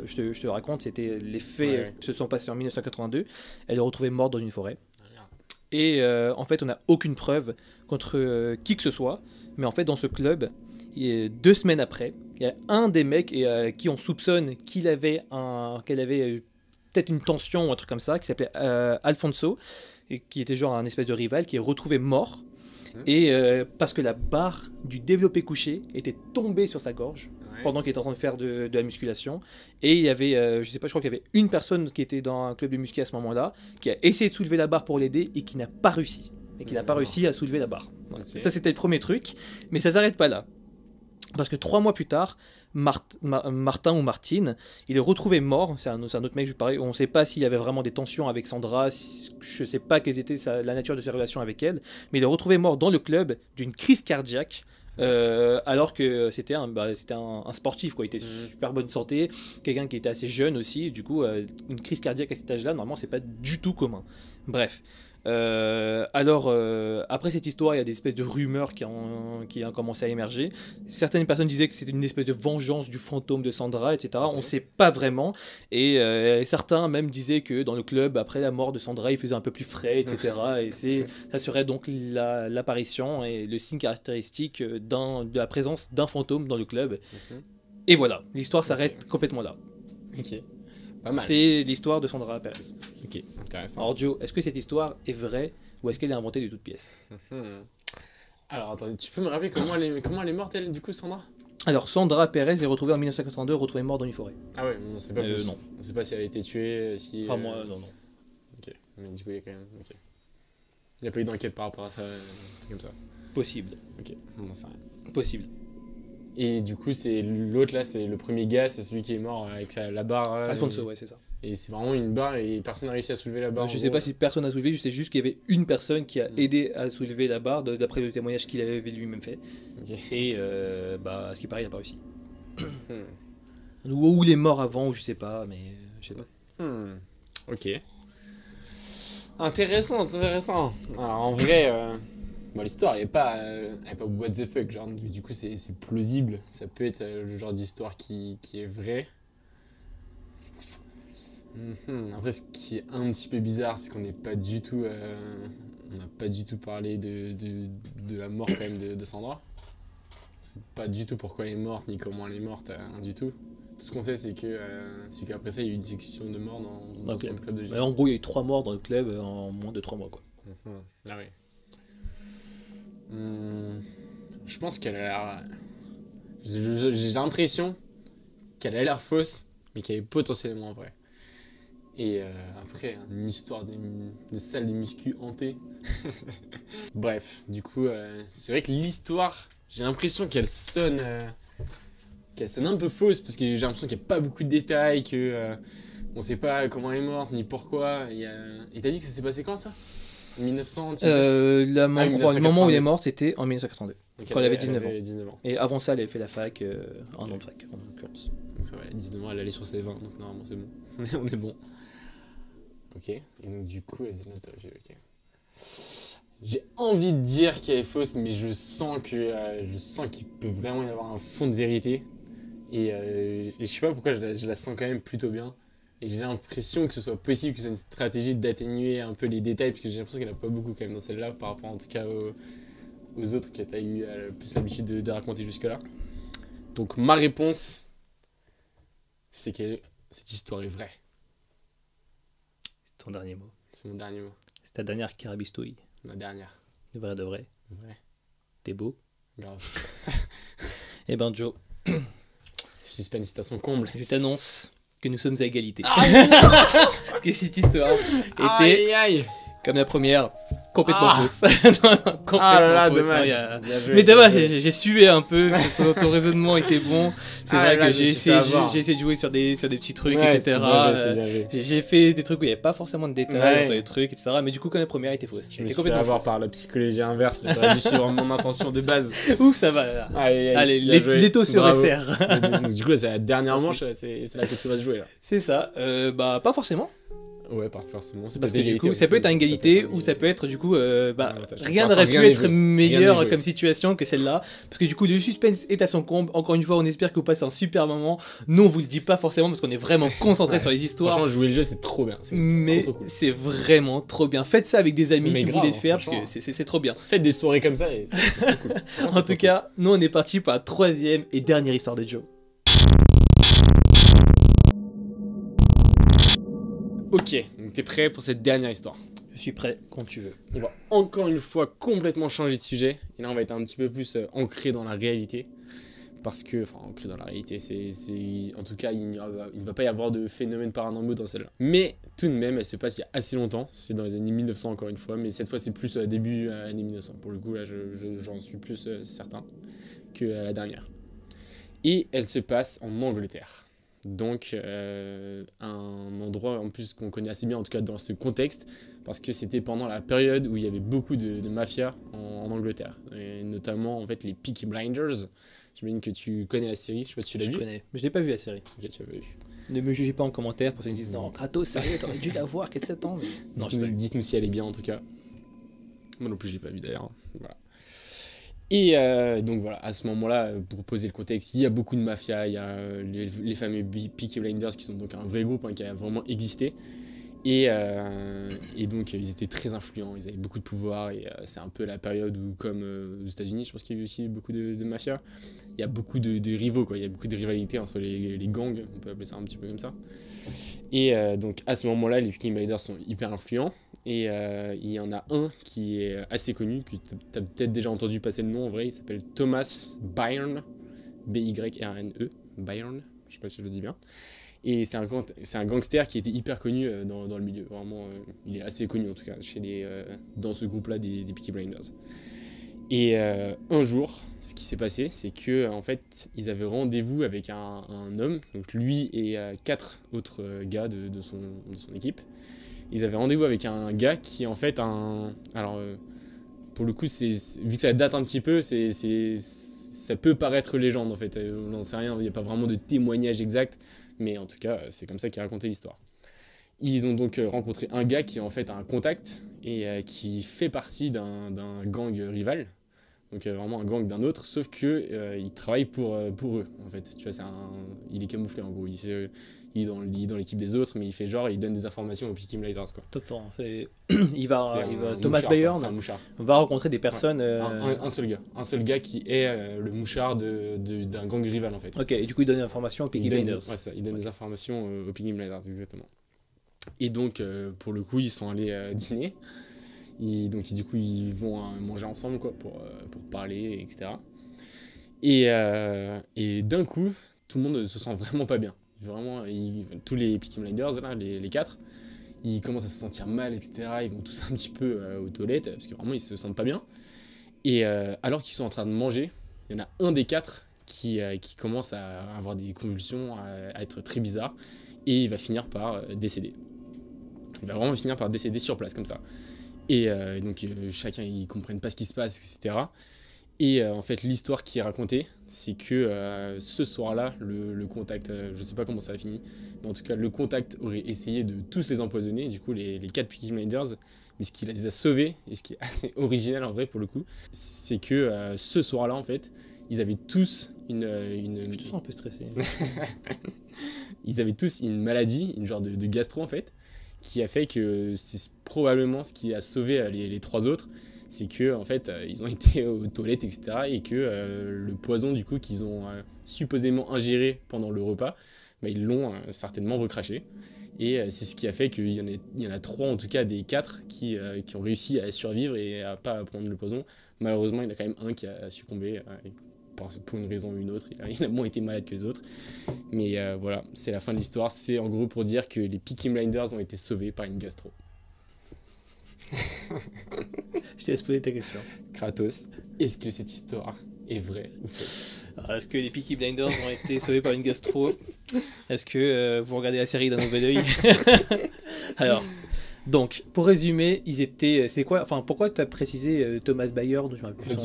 je te raconte, c'était les faits se sont passés en 1982, elle est retrouvée morte dans une forêt. Et en fait, on n'a aucune preuve contre qui que ce soit, mais en fait, dans ce club, 2 semaines après, il y a un des mecs qui on soupçonne qu'elle avait peut-être une tension ou un truc comme ça, qui s'appelait Alfonso, et qui était genre un espèce de rival, qui est retrouvé mort. Et parce que la barre du développé couché était tombée sur sa gorge pendant qu'il était en train de faire de la musculation. Et il y avait, je crois qu'il y avait une personne qui était dans un club de muscu à ce moment-là, qui a essayé de soulever la barre pour l'aider et qui n'a pas réussi. Et qui n'a pas réussi à soulever la barre. Donc, ça, c'était le premier truc. Mais ça ne s'arrête pas là. Parce que 3 mois plus tard, Martin ou Martine, il est retrouvé mort. C'est un autre mec, pareil. On ne sait pas s'il y avait vraiment des tensions avec Sandra. Je ne sais pas quelle était la nature de ses relations avec elle. Mais il est retrouvé mort dans le club d'une crise cardiaque Alors que c'était un sportif, quoi. Il était super bonne santé, quelqu'un qui était assez jeune aussi. Et du coup, une crise cardiaque à cet âge-là, normalement, c'est pas du tout commun. Bref. Après cette histoire, il y a des espèces de rumeurs qui ont commencé à émerger. Certaines personnes disaient que c'était une espèce de vengeance du fantôme de Sandra, etc. Ok. On ne sait pas vraiment. Et certains même disaient que dans le club, après la mort de Sandra, il faisait un peu plus frais, etc. Et ça serait donc l'apparition et le signe caractéristique de la présence d'un fantôme dans le club. Mhm. Et voilà, l'histoire s'arrête Ok. complètement là. Ok. Pas mal. C'est l'histoire de Sandra Perez. Ok, intéressant. Alors Joe, est-ce que cette histoire est vraie ou est-ce qu'elle est inventée de toutes pièces? Mhm. Alors, attends, tu peux me rappeler comment elle est morte, elle, du coup, Sandra? Alors Sandra Perez est retrouvée en 1982, retrouvée morte dans une forêt. Ah ouais, on sait pas plus. Non. On sait pas si elle a été tuée, si... Enfin moi, non. Ok, mais du coup, il y a quand même... Ok. Il n'y a pas eu d'enquête par rapport à ça, comme ça. Possible. Ok, on n'en sait rien. Possible. Et du coup, c'est l'autre là, c'est le premier gars, c'est celui qui est mort avec la barre. Là, Alfonso, ouais, c'est ça. et c'est vraiment une barre et personne n'a réussi à soulever la barre. Je en sais gros. pas si personne a soulevé, je sais juste qu'il y avait une personne qui a aidé à soulever la barre, d'après le témoignage qu'il avait lui-même fait. Ok. Et à ce qui paraît, il n'a pas réussi. Hmm. Ou il est mort avant, ou je sais pas, mais je sais pas. Ok. Intéressant. Alors en vrai, bon, l'histoire elle est pas what the fuck, genre du coup c'est plausible, ça peut être le genre d'histoire qui est vrai. Après ce qui est un petit peu bizarre, c'est qu'on n'est pas du tout, on n'a pas du tout parlé de la mort quand même de Sandra. C'est pas du tout pourquoi elle est morte ni comment elle est morte, rien du tout. Tout ce qu'on sait c'est qu'après ça il y a eu une section de mort dans Ok. son club de gym. En gros, il y a eu 3 morts dans le club en moins de 3 mois, quoi. Ah oui. Je pense qu'elle a l'air. J'ai l'impression qu'elle a l'air fausse, mais qu'elle est potentiellement vraie. Et après, une histoire de salle de muscu hantée. Bref, du coup, c'est vrai que l'histoire, j'ai l'impression qu'elle sonne un peu fausse, parce que j'ai l'impression qu'il n'y a pas beaucoup de détails, que on sait pas comment elle est morte, ni pourquoi. Et t'as dit que ça s'est passé quand ça? 1900 Le moment où il est 1982. mort, c'était en 1982. Donc Quand elle avait 19 ans. 19 ans. Et avant ça, elle avait fait la fac, un an de fac, en l'occurrence. Donc ça va, 19 ans, elle allait sur ses 20, donc normalement c'est bon. On est bon. Ok, et donc du coup, elle faisait notre ok. J'ai envie de dire qu'elle est fausse, mais je sens qu'il peut vraiment y avoir un fond de vérité. Et je sais pas pourquoi je la sens quand même plutôt bien. Et j'ai l'impression que ce soit possible, que ce soit une stratégie d'atténuer un peu les détails, parce que j'ai l'impression qu'elle a pas beaucoup quand même dans celle-là, par rapport en tout cas aux autres que tu as eu plus l'habitude de raconter jusque-là. Donc ma réponse, c'est que cette histoire est vraie. C'est ton dernier mot. C'est mon dernier mot. C'est ta dernière carabistouille. Ma dernière. De vrai, de vrai. Vrai. T'es beau. Grave. Eh ben Joe, Suspense est à son comble. je t'annonce que nous sommes à égalité. Aïe, Que cette histoire était, aïe, aïe. comme la première, complètement Ah. fausse. Non, complètement Ah là là, fausse. dommage. Non, il y a- Bien joué, Mais bien dommage, joué. j'ai sué un peu, ton raisonnement était bon. C'est Ah vrai là, que je j'ai me suis fait avoir. essayé de jouer sur des petits trucs, Ouais, etc. c'était bien joué, c'était bien joué. J'ai fait des trucs où il n'y avait pas forcément de détails Ouais. entre les trucs, etc. Mais du coup, comme la première était fausse. Je me C'était suis fait complètement avoir fausse. par la psychologie inverse. J'aurais dû suivre mon intention de base. Ouf, ça va. Là. Aïe, aïe, Allez, bien joué. l'étau se Bravo. resserre. Donc, du coup, là, c'est la dernière Merci. manche, c'est là que tu vas se jouer là. C'est ça. Pas forcément. Ouais, pas forcément. C'est Parce pas que du d'égalité, coup, ça peut être à ça égalité peut être ou ça peut être du coup, avantage. rien Pour n'aurait l'instant, pu rien être n'est joué. meilleur Rien n'est comme situation que celle-là. Parce que du coup, le suspense est à son comble. Encore une fois, on espère que vous passez un super moment. Nous, on vous le dit pas forcément parce qu'on est vraiment concentré Ouais. sur les histoires. Franchement, jouer le jeu, c'est trop bien. C'est Mais trop cool. c'est vraiment trop bien. Faites ça avec des amis Mais si vous grave, voulez le faire parce que franchement. c'est trop bien. Faites des soirées comme ça et c'est trop cool. Franchement, En c'est tout trop cas, nous, on est parti pour la troisième et dernière histoire de Joe. cool. Ok, donc t'es prêt pour cette dernière histoire? Je suis prêt quand tu veux. On va encore une fois complètement changer de sujet. Et là, on va être un petit peu plus ancré dans la réalité. Parce que, enfin, ancré dans la réalité, en tout cas, il ne va pas y avoir de phénomènes paranormaux dans celle-là. Mais tout de même, elle se passe il y a assez longtemps. C'est dans les années 1900 encore une fois. Mais cette fois, c'est plus début années 1900. Pour le coup, là, j'en suis plus certain que la dernière. Et elle se passe en Angleterre. Donc un endroit en plus qu'on connaît assez bien, en tout cas dans ce contexte, parce que c'était pendant la période où il y avait beaucoup de mafia en Angleterre, et notamment en fait les Peaky Blinders. J'imagine que tu connais la série, je sais pas si tu l'as Je vu. connais, mais je l'ai pas vu la série. Ok, tu l'as vu. Ne me jugez pas en commentaire parce qu'ils me disent non, Kratos, sérieux, t'aurais dû la voir, qu'est-ce que t'attends? Non, Dites-nous si elle est bien en tout cas. Moi non plus je l'ai pas vu d'ailleurs. Voilà. Et donc voilà, à ce moment-là, pour poser le contexte, il y a beaucoup de mafia, il y a les fameux Peaky Blinders qui sont donc un vrai groupe qui a vraiment existé. Et donc ils étaient très influents, ils avaient beaucoup de pouvoir, et c'est un peu la période où, comme aux États-Unis, je pense qu'il y a eu aussi beaucoup de mafia, il y a beaucoup de rivaux, quoi. Il y a beaucoup de rivalités entre les gangs, on peut appeler ça un petit peu comme ça. Et donc à ce moment-là, les Peaky Blinders sont hyper influents, et il y en a un qui est assez connu, que tu as peut-être déjà entendu passer le nom en vrai, il s'appelle Thomas Byrne, B-Y-R-N-E, Byrne, je sais pas si je le dis bien. Et c'est un gangster qui était hyper connu dans le milieu. Vraiment, il est assez connu en tout cas dans ce groupe-là des Peaky Blinders. Et un jour, ce qui s'est passé, c'est que en fait, ils avaient rendez-vous avec un homme, donc lui et 4 autres gars de son équipe. Ils avaient rendez-vous avec un gars qui est en fait alors, pour le coup, vu que ça date un petit peu, ça peut paraître légende en fait. On n'en sait rien, il n'y a pas vraiment de témoignage exact. Mais en tout cas, c'est comme ça qu'ils racontaient l'histoire. Ils ont donc rencontré un gars qui est en fait un contact et qui fait partie d'un gang rival. Donc vraiment un gang d'un autre, sauf que il travaille pour eux en fait. Tu vois, il est camouflé en gros. Il est dans l'équipe des autres, mais il fait genre, il donne des informations aux Peaky Blinders quoi. Attends, Thomas mouchard, Byrne c'est un mouchard. va rencontrer des personnes. Ouais. Un seul gars qui est le mouchard d'un gang rival en fait. Ok, et du coup il donne des informations aux Peaky Blinders. Il donne des informations aux Peaky Blinders, exactement. Et donc, pour le coup, ils sont allés dîner. Du coup, ils vont manger ensemble quoi, pour parler, etc. Et d'un coup, tout le monde se sent vraiment pas bien. Vraiment, tous les Peaky Blinders, là, les 4, ils commencent à se sentir mal, etc. Ils vont tous un petit peu aux toilettes, parce que vraiment, ils se sentent pas bien. Et alors qu'ils sont en train de manger, il y en a un des 4 qui commence à avoir des convulsions, à être très bizarre, et il va finir par décéder. Il va vraiment finir par décéder sur place, comme ça. Et donc, chacun, ils comprennent pas ce qui se passe, etc. Et en fait, l'histoire qui est racontée, c'est que ce soir-là, le contact, je sais pas comment ça a fini, mais en tout cas, le contact aurait essayé de tous les empoisonner, du coup, les 4 Peaky Blinders. Mais ce qui les a sauvés, et ce qui est assez original en vrai pour le coup, c'est que ce soir-là, en fait, ils avaient tous Je te sens un peu stressé. Ils avaient tous une maladie, une genre de gastro en fait, qui a fait que c'est probablement ce qui a sauvé les 3 autres. C'est que en fait ils ont été aux toilettes, etc. Et que le poison du coup qu'ils ont supposément ingéré pendant le repas, bah, ils l'ont certainement recraché. Et c'est ce qui a fait qu'il y en a 3 en tout cas des 4 qui ont réussi à survivre et à pas prendre le poison. Malheureusement il y en a quand même un qui a succombé pour une raison ou une autre. Il a moins été malade que les autres. Mais voilà, c'est la fin de l'histoire. C'est en gros pour dire que les Peaky Blinders ont été sauvés par une gastro. Je te laisse poser ta question. Kratos, est-ce que cette histoire est vraie ou fausse? Alors, est-ce que les Peaky Blinders ont été sauvés par une gastro? Est-ce que vous regardez la série d'un nouvel œil? Alors, donc, pour résumer, ils étaient... C'est quoi? Enfin, pourquoi tu as précisé Thomas Byrne? En fait,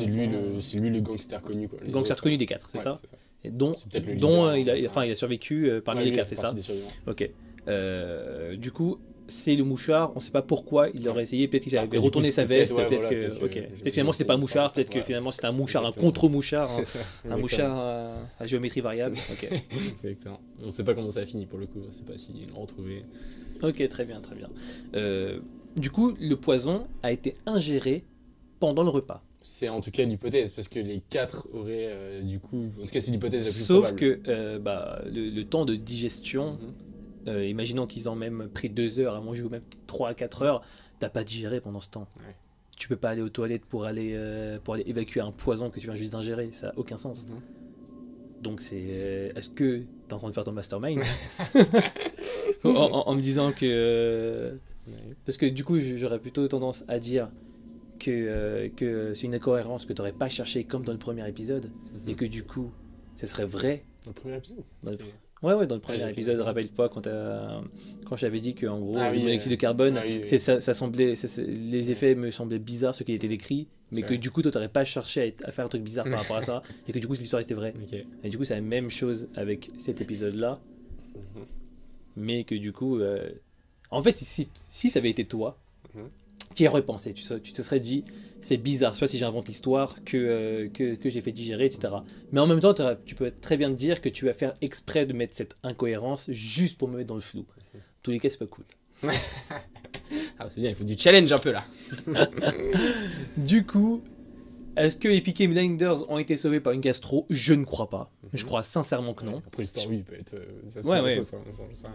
c'est lui le gangster connu. Quoi. Le gangster connu des 4, c'est ça? C'est ça. Et dont il a survécu parmi les 4, c'est ça? Ok. Du coup... c'est le mouchard, on sait pas pourquoi il aurait essayé, peut-être qu'il avait retourné sa veste, peut-être que finalement c'était pas un mouchard, peut-être que finalement c'était un mouchard, un contre-mouchard, un mouchard à géométrie variable. Ok. Exactement. On sait pas comment ça a fini pour le coup, on sait pas s'ils l'ont retrouvé. Ok, très bien, très bien. Du coup, le poison a été ingéré pendant le repas. C'est en tout cas l'hypothèse, parce que les 4 auraient du coup... En tout cas c'est l'hypothèse la plus probable. Sauf que le temps de digestion... imaginons qu'ils ont même pris 2 heures à manger ou même 3 à 4 heures, t'as pas digéré pendant ce temps. Ouais. Tu peux pas aller aux toilettes pour aller évacuer un poison que tu viens juste d'ingérer, ça a aucun sens. Donc c'est... est-ce que t'es en train de faire ton mastermind en me disant que... parce que du coup j'aurais plutôt tendance à dire que c'est une incohérence que t'aurais pas cherché comme dans le premier épisode, et que du coup ce serait vrai Le premier épisode Dans le- c'était- Ouais, dans le premier j'ai fait épisode, le- rappelle-toi quand j'avais dit qu'en gros, Ah le oui, monoxyde de carbone, ah oui, oui. ça semblait, les effets me semblaient bizarres, ceux qui étaient décrits, mais C'est que vrai. du coup, toi, t'aurais pas cherché à faire un truc bizarre par rapport à ça, et que du coup, l'histoire était vraie. Ok. Et du coup, c'est la même chose avec cet épisode-là, Mhm. mais que du coup, en fait, si ça avait été toi, Mhm. tu y aurais pensé, tu te serais dit, c'est bizarre, soit si j'invente l'histoire, que j'ai fait digérer, etc. Mais en même temps, tu peux très bien te dire que tu vas faire exprès de mettre cette incohérence juste pour me mettre dans le flou. En tous les cas, c'est pas cool. Ah, c'est bien, il faut du challenge un peu là. Du coup, est-ce que les Peaky Blinders ont été sauvés par une gastro? Je ne crois pas. Je crois sincèrement que non. Après, l'histoire, oui, peut être. Ça se Ouais, fait ouais. fausse, hein, ça.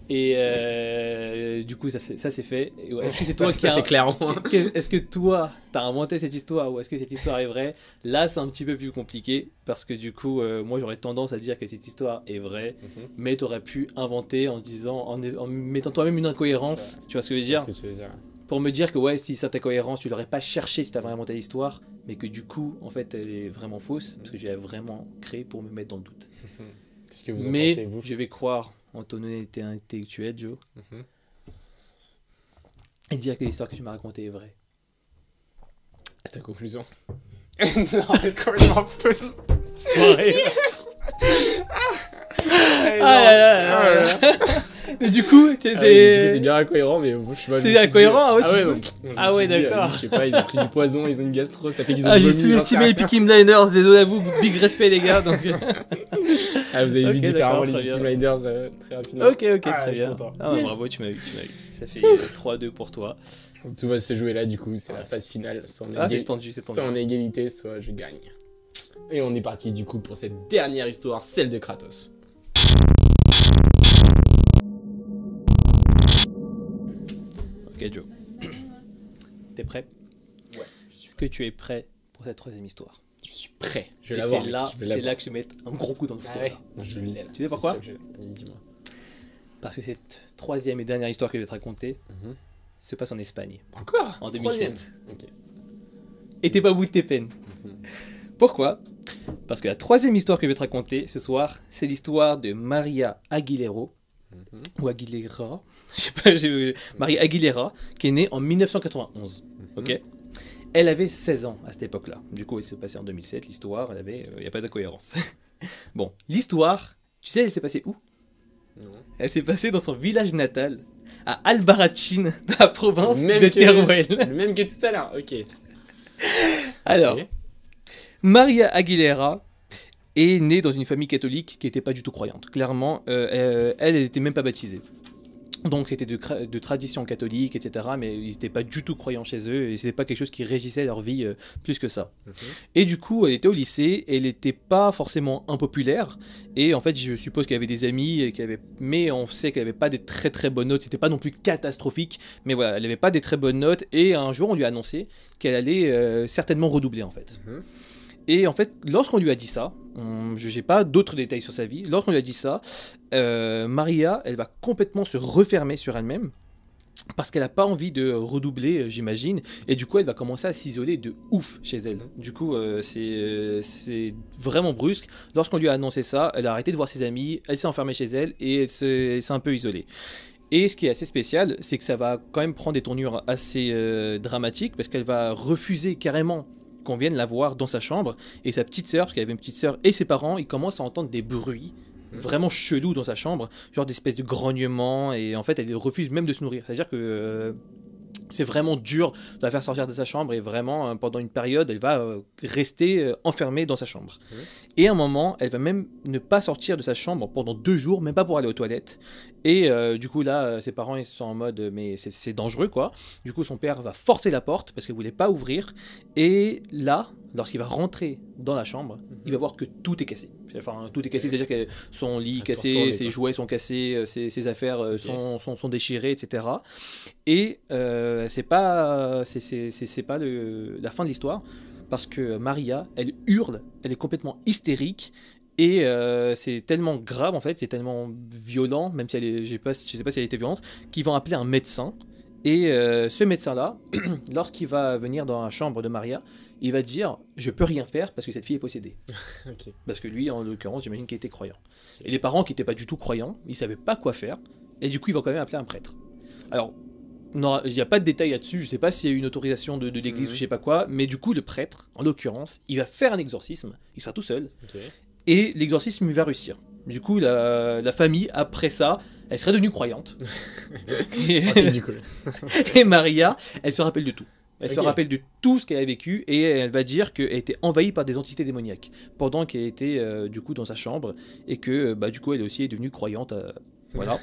Et du coup, ça c'est fait. Et est-ce que c'est toi qui Ça, as... c'est clair au moins. Est-ce que toi, t'as inventé cette histoire ou est-ce que cette histoire est vraie? Là, c'est un petit peu plus compliqué parce que du coup, moi, j'aurais tendance à dire que cette histoire est vraie, Mhm. mais t'aurais pu inventer en disant, en mettant toi-même une incohérence. Tu vois ce que je veux dire? Qu'est-ce que tu veux dire? Pour me dire que ouais, si cette incohérence, tu l'aurais pas cherché si t'avais inventé l'histoire, mais que du coup, en fait, elle est vraiment fausse parce que tu l'as vraiment créée pour me mettre dans le doute. Qu'est-ce que vous en Mais pensez, vous? je vais croire en ton honnêteté intellectuelle, Joe, Mhm. et dire que l'histoire que tu m'as racontée est vraie. Ta conclusion? Non, elle est complètement fausse. Yes! Mais du coup, C'est bien incohérent, mais je sais pas. C'est je me suis dit- incohérent, ah ouais, tu ouais, veux- donc, je me Ah ouais, suis dit, d'accord. Je sais pas, ils ont pris du poison, ils ont une gastro, ça fait qu'ils ont Ah, j'ai vomi, j'en sais sous-estimé les rien. Peaky Blinders, désolé à vous, big respect les gars. Donc... Ah, vous avez Ok, vu différemment d'accord, les très Peaky bien. Blinders très rapidement. ok, Ah, très je suis bien. content. Ah, ouais, Yes. bravo, tu m'as eu. Ça fait 3-2 pour toi. Donc, tout va se jouer là, du coup, c'est Ouais. la phase finale. Soit on est, Ah, c'est tendu, c'est soit tendu. on est égalité, soit je gagne. Et on est parti, du coup, pour cette dernière histoire, celle de Kratos. Ok, Joe. T'es prêt? Ouais. Est-ce que tu es prêt pour cette troisième histoire? Je suis prêt. Je vais Et l'avoir. c'est là, mec, je vais c'est l'avoir. là que je vais mettre un gros coup dans le four. Ah ouais, là. non, je l'ai là. Tu sais pourquoi? C'est sûr que je l'ai. Vas-y, dis-moi. Parce que cette troisième et dernière histoire que je vais te raconter Mhm. se passe en Espagne, Encore en Troisième. 2007. Ok. Et t'es pas au bout de tes peines. Pourquoi? Parce que la troisième histoire que je vais te raconter ce soir, c'est l'histoire de Maria Aguilera, Mhm. ou Aguilera, je sais pas, Maria Aguilera, qui est née en 1991. Ok. Elle avait 16 ans à cette époque-là. Du coup, elle s'est passée en 2007, l'histoire, il n'y a pas d'incohérence. Bon, l'histoire, tu sais, elle s'est passée où? Non. Elle s'est passée dans son village natal, à Albarracín, dans la province Même de que- Teruel. Le même que tout à l'heure, ok. Alors, Ok. Maria Aguilera est née dans une famille catholique qui n'était pas du tout croyante. Clairement, elle n'était même pas baptisée. Donc c'était de tradition catholique, etc. Mais ils n'étaient pas du tout croyants chez eux. Et c'était pas quelque chose qui régissait leur vie plus que ça. Mhm. Et du coup, elle était au lycée. Et elle n'était pas forcément impopulaire. Et en fait, je suppose qu'elle avait des amis. Mais on sait qu'elle n'avait pas des très très bonnes notes. C'était pas non plus catastrophique. Mais voilà, elle n'avait pas des très bonnes notes. Et un jour, on lui a annoncé qu'elle allait certainement redoubler en fait. Mhm. Et en fait, lorsqu'on lui a dit ça, je n'ai pas d'autres détails sur sa vie, lorsqu'on lui a dit ça, Maria, elle va complètement se refermer sur elle-même, parce qu'elle n'a pas envie de redoubler, j'imagine, et du coup, elle va commencer à s'isoler de ouf chez elle. Du coup, c'est vraiment brusque. Lorsqu'on lui a annoncé ça, elle a arrêté de voir ses amis, elle s'est enfermée chez elle, et elle s'est un peu isolée. Et ce qui est assez spécial, c'est que ça va quand même prendre des tournures assez dramatiques, parce qu'elle va refuser carrément qu'on vienne la voir dans sa chambre, et sa petite sœur, parce qu'elle avait une petite sœur, et ses parents, ils commencent à entendre des bruits vraiment chelous dans sa chambre, genre d'espèces de grognements, et en fait elle refuse même de se nourrir. C'est-à-dire que c'est vraiment dur de la faire sortir de sa chambre, et vraiment pendant une période elle va rester enfermée dans sa chambre. Et à un moment elle va même ne pas sortir de sa chambre pendant 2 jours, même pas pour aller aux toilettes. Et du coup là ses parents ils sont en mode mais c'est dangereux quoi. Du coup son père va forcer la porte parce qu'il voulait pas ouvrir, et là lorsqu'il va rentrer dans la chambre, il va voir que tout est cassé. Enfin, tout est cassé, c'est-à-dire que son lit Tout cassé, retourné, ses quoi. jouets sont cassés, ses affaires sont déchirées, etc. Et c'est pas la fin de l'histoire, parce que Maria, elle hurle, elle est complètement hystérique. Et c'est tellement grave en fait, c'est tellement violent, même si je sais pas si elle était violente, qu'ils vont appeler un médecin. Et ce médecin-là, lorsqu'il va venir dans la chambre de Maria, il va dire « Je peux rien faire parce que cette fille est possédée. » Ok. Parce que lui, en l'occurrence, j'imagine qu'il était croyant. Et les parents qui n'étaient pas du tout croyants, ils ne savaient pas quoi faire. Et du coup, ils vont quand même appeler un prêtre. Alors, non, il n'y a pas de détails là-dessus. Je ne sais pas s'il y a eu une autorisation de l'église ou je sais pas quoi. Mais du coup, le prêtre, en l'occurrence, il va faire un exorcisme. Il sera tout seul. Ok. Et l'exorcisme, il va réussir. Du coup, la famille, après ça, elle serait devenue croyante. et, Ah, c'est du coup. et Maria, elle se rappelle de tout. Elle se Ok. rappelle de tout ce qu'elle a vécu et elle va dire qu'elle était envahie par des entités démoniaques pendant qu'elle était du coup dans sa chambre et que du coup elle aussi est devenue croyante. Voilà.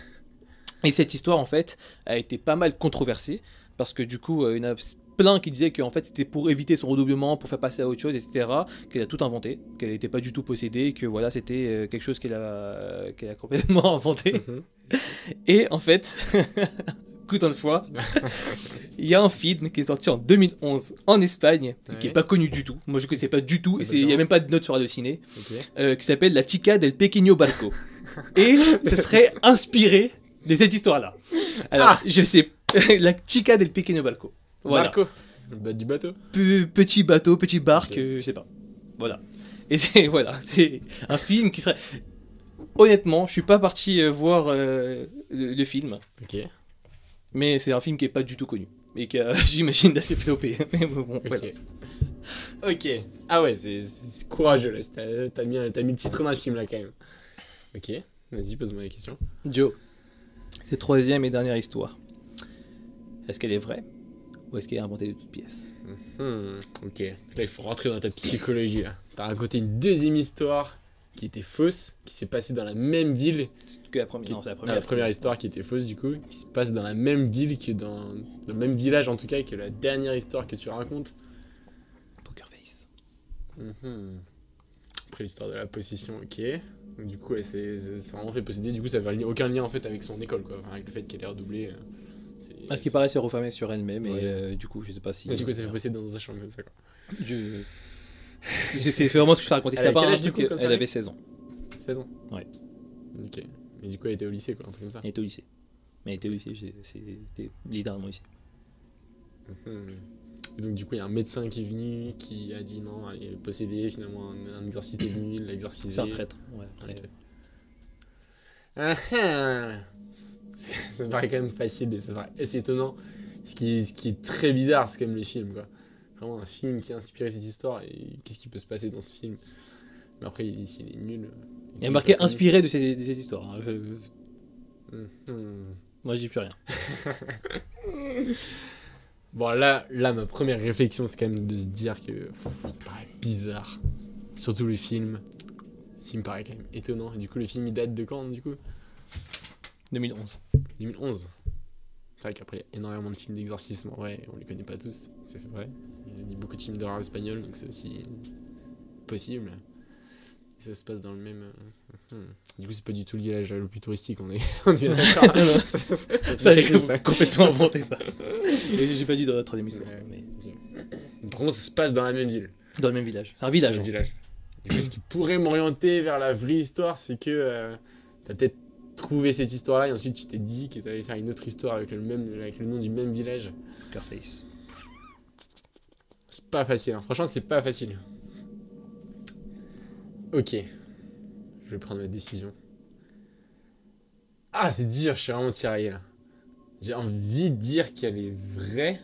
Et cette histoire en fait a été pas mal controversée parce que du coup il y en a plein qui disaient qu'en fait c'était pour éviter son redoublement, pour faire passer à autre chose, etc. Qu'elle a tout inventé, qu'elle n'était pas du tout possédée, que voilà c'était quelque chose qu'elle a complètement inventé. Et en fait, coup de fois, il y a un film qui est sorti en 2011 en Espagne, qui est pas connu du tout. Moi je ne connaissais pas du tout, et il n'y a même pas de note sur Allociné, qui s'appelle La Chica del Pequeño Barco. Et ce serait inspiré de cette histoire-là. Alors, je sais, La Chica del Pequeño Barco. Voilà. Barco. Le bas du bateau. Petit bateau, petit barque, je sais pas. Voilà. Et c'est un film qui serait... Honnêtement, je suis pas parti voir le film. Ok. Mais c'est un film qui est pas du tout connu. Et qui a, j'imagine, d'assez flopé. Mais bon, Ok. voilà. Ok. Ah ouais, c'est courageux là. T'as mis le titre dans le film là quand même. Ok. Vas-y, pose-moi la question. Joe, cette troisième et dernière histoire. Est-ce qu'elle est vraie ou est-ce qu'elle est inventée de toutes pièces? Ok. Là, il faut rentrer dans ta psychologie là. T'as raconté une deuxième histoire qui était fausse, qui s'est passée dans la même ville Que la première. Non, c'est la première. La première histoire qui était fausse du coup, qui se passe dans la même ville que dans le même village en tout cas que la dernière histoire que tu racontes. Poker Face. Après l'histoire de la possession, ok. Donc, du coup, c'est vraiment fait posséder. Du coup, ça n'avait aucun lien en fait avec son école, quoi. Enfin, avec le fait qu'elle est redoublée. À ce qui paraît, c'est refermé sur elle-même. Ouais. Et du coup, je sais pas si. Et du coup, ça fait posséder dans sa chambre comme ça, quoi. C'est vraiment ce que je t'ai raconté. Elle C'était avait pas quel un âge, du truc. coup, quand ça Elle arrive avait 16 ans. 16 ans. Ouais. Ok. Mais du coup, elle était au lycée, quoi, un truc comme ça. Elle était au lycée. Mais elle était au lycée, c'était littéralement lycée. Et donc, du coup, il y a un médecin qui est venu, qui a dit non, elle est possédée. Finalement, un exorciste est venu, il l'a exorcisé. C'est un prêtre. Ouais, après, Ça me paraît quand même facile et c'est étonnant. Ce qui est très bizarre, c'est quand même les films, quoi. Vraiment un film qui a inspiré cette histoire et qu'est-ce qui peut se passer dans ce film. Mais après, s'il est nul. Il y a marqué inspiré de ces histoires. Hein. Moi, je dis plus rien. Bon, là, ma première réflexion, c'est quand même de se dire que ça paraît bizarre. Surtout le film. Le film paraît quand même étonnant. Et du coup, le film, il date de quand, du coup 2011. 2011. C'est vrai qu'après, il y a énormément de films d'exorcisme, en vrai, on les connaît pas tous, c'est vrai. Il y a beaucoup de films d'horreur espagnols, donc c'est aussi possible. Et ça se passe dans le même... Du coup, c'est pas du tout le village le plus touristique, on est bien d'accord. Ça, j'ai complètement inventé ça. J'ai pas dit dans la troisième histoire. Mais... Par contre, ça se passe dans la même ville. Dans le même village. C'est un village. Dans le village. Du coup, ce qui pourrait m'orienter vers la vraie histoire, c'est que t'as peut-être trouvé cette histoire-là et ensuite tu t'es dit que t'allais faire une autre histoire avec le nom du même village. Poker Face. C'est pas facile, hein. Franchement, c'est pas facile. Ok. Je vais prendre ma décision. Ah, c'est dur, je suis vraiment tiraillé là. J'ai envie de dire qu'elle est vraie,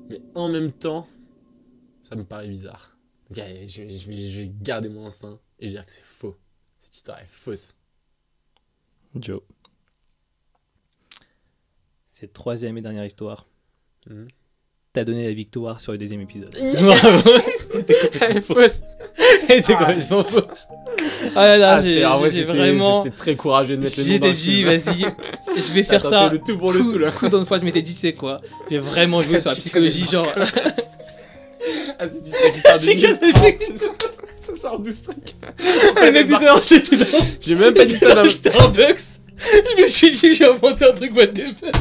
mais en même temps, ça me paraît bizarre. Ok, je vais garder mon instinct et dire que c'est faux. Cette histoire est fausse. Joe. Cette troisième et dernière histoire t'a donné la victoire sur le deuxième épisode. Bravo. Elle est fausse. Elle était complètement fausse. Ah là là, j'ai vraiment... C'était très courageux de mettre le nom dans J'étais le dit, film. vas-y, je vais faire ça. Le tout pour le tout là. Coup d'une fois, je m'étais dit, tu sais quoi, j'ai vraiment joué sur la psychologie, genre... Ah, cette histoire qui sort de ça sort d'où ce truc? Le mec du dehors, j'étais dans... J'ai même pas dit ça dans le... Starbucks. Je me suis dit, je vais inventer un truc what the fuck.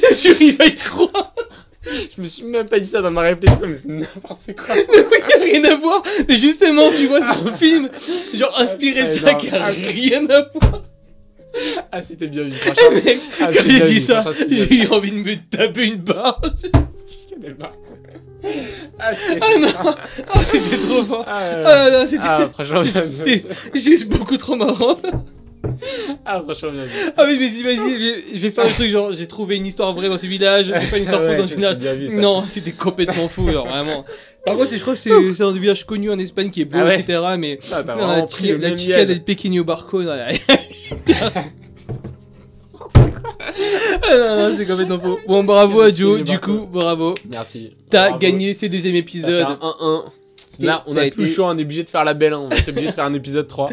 Je suis il va y croire. Je me suis même pas dit ça dans ma réflexion, mais c'est n'importe quoi. Mais oui, y a rien à voir. Mais justement, tu vois, sur un film, genre inspiré de ça, qui a rien à voir. Ah, c'était bien vu, franchement. Mec, Ah, quand c'était j'ai bien dit vu, ça, franchement, c'était bien j'ai eu envie de me taper une barre. vu. Des barres. Ah, Ah non, ah, c'était trop fort. Ah, Ah non, c'était franchement, bien vu. c'était juste beaucoup trop marrant. Ah, franchement, bien vu. Ah mais je me dis, vas-y, je vais faire le truc genre, j'ai trouvé une histoire vraie dans ce village, je vais faire une histoire fausse Ouais, dans ce ça, village. c'est bien vu, ça. Non, c'était complètement fou, genre vraiment. Par contre, je crois que c'est un village connu en Espagne qui est beau, Ah ouais. etc. Mais Ah, t'as non, vraiment pris le la même chica gaz. del Pequeño Barco, non, ah non, non, c'est complètement faux. Bon, bravo à Joe, du coup, bravo. Merci. T'as Bravo. gagné ce deuxième Ça épisode. fait un 1-1. Là, on T'as a plus le été- choix, on est obligé de faire la belle. Hein. On est obligé de faire un épisode 3.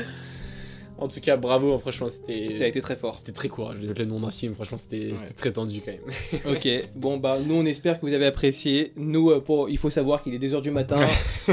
En tout cas, bravo, hein, franchement, T'as c'était été très fort. très courageux. Le nom d'un film, franchement, c'était très tendu quand même. Ok, bon bah nous on espère que vous avez apprécié. Nous, il faut savoir qu'il est 2h du matin.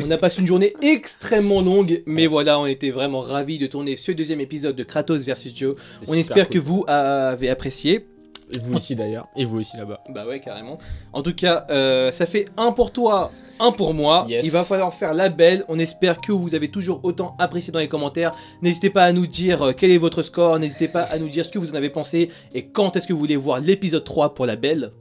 On a passé une journée extrêmement longue, mais voilà, on était vraiment ravis de tourner ce deuxième épisode de Kratos versus Joe. On Super espère cool. que vous avez apprécié. Et vous aussi d'ailleurs. Et vous aussi là-bas. Bah ouais, carrément. En tout cas, ça fait un pour toi, un pour moi. Yes. Il va falloir faire la belle. On espère que vous avez toujours autant apprécié dans les commentaires. N'hésitez pas à nous dire quel est votre score. N'hésitez pas à nous dire ce que vous en avez pensé. Et quand est-ce que vous voulez voir l'épisode 3 pour la belle.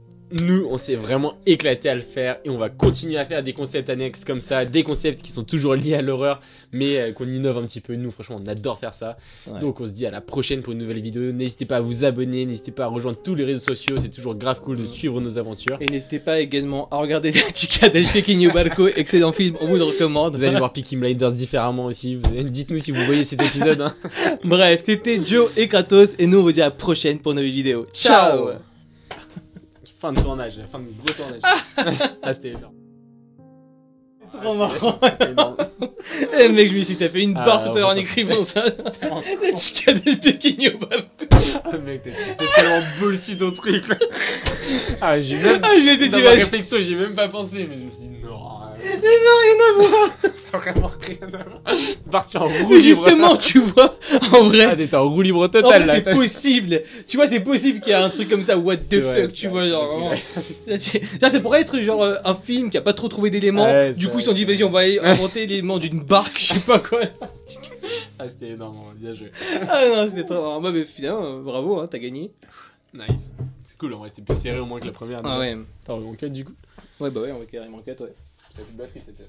Nous, on s'est vraiment éclaté à le faire et on va continuer à faire des concepts annexes comme ça, des concepts qui sont toujours liés à l'horreur, mais qu'on innove un petit peu. Nous, franchement, on adore faire ça. Ouais. Donc, on se dit à la prochaine pour une nouvelle vidéo. N'hésitez pas à vous abonner, n'hésitez pas à rejoindre tous les réseaux sociaux. C'est toujours grave cool de suivre nos aventures. Et n'hésitez pas également à regarder La Chica del Pequeño Barco. Excellent film, on vous le recommande. Vous allez voir Peaky Blinders différemment aussi. Dites-nous si vous voyez cet épisode. Hein. Bref, c'était Joe et Kratos. Et nous, on vous dit à la prochaine pour une nouvelle vidéo. Ciao. Fin de tournage, fin de gros tournage. Ah, c'était énorme. Trop marrant. C'était énorme. Eh mec, je me suis tapé une barre Ah, tout à l'heure en ouais, écrivant ça. La Chica del Pequeño Barco. Ah, mec, c'était tellement bullshit ton truc. Là. Ah, j'ai même. Ah, je m'étais dit, Dans ma vas-y. réflexion, j'ai même pas pensé, mais je me suis dit non. Mais ça n'a rien à voir. Ça a vraiment rien à voir. Parti en roue Mais libre. justement, tu vois, en vrai. Ah, t'étais en roue libre En total vrai, là. c'est possible. Tu vois, c'est possible qu'il y ait un truc comme ça. What C'est the vrai, fuck, c'est tu vrai, vois, genre. c'est vraiment. Ça, c'est pourrait être genre un film qui a pas trop trouvé d'éléments. Ouais, Du c'est coup, ils se vrai, sont dit, c'est vas-y, on va inventer l'élément d'une barque, je sais pas quoi. Ah, c'était énorme, bien joué. Ah non, c'était trop marrant. Bah, mais finalement, bravo, hein, t'as gagné. Nice. C'est cool, en vrai, c'était plus serré au moins que la première. Ah ouais. Attends, on cut du coup. Ouais, bah ouais, on va carrément 4, ouais. Ça a plus de batterie, c'était.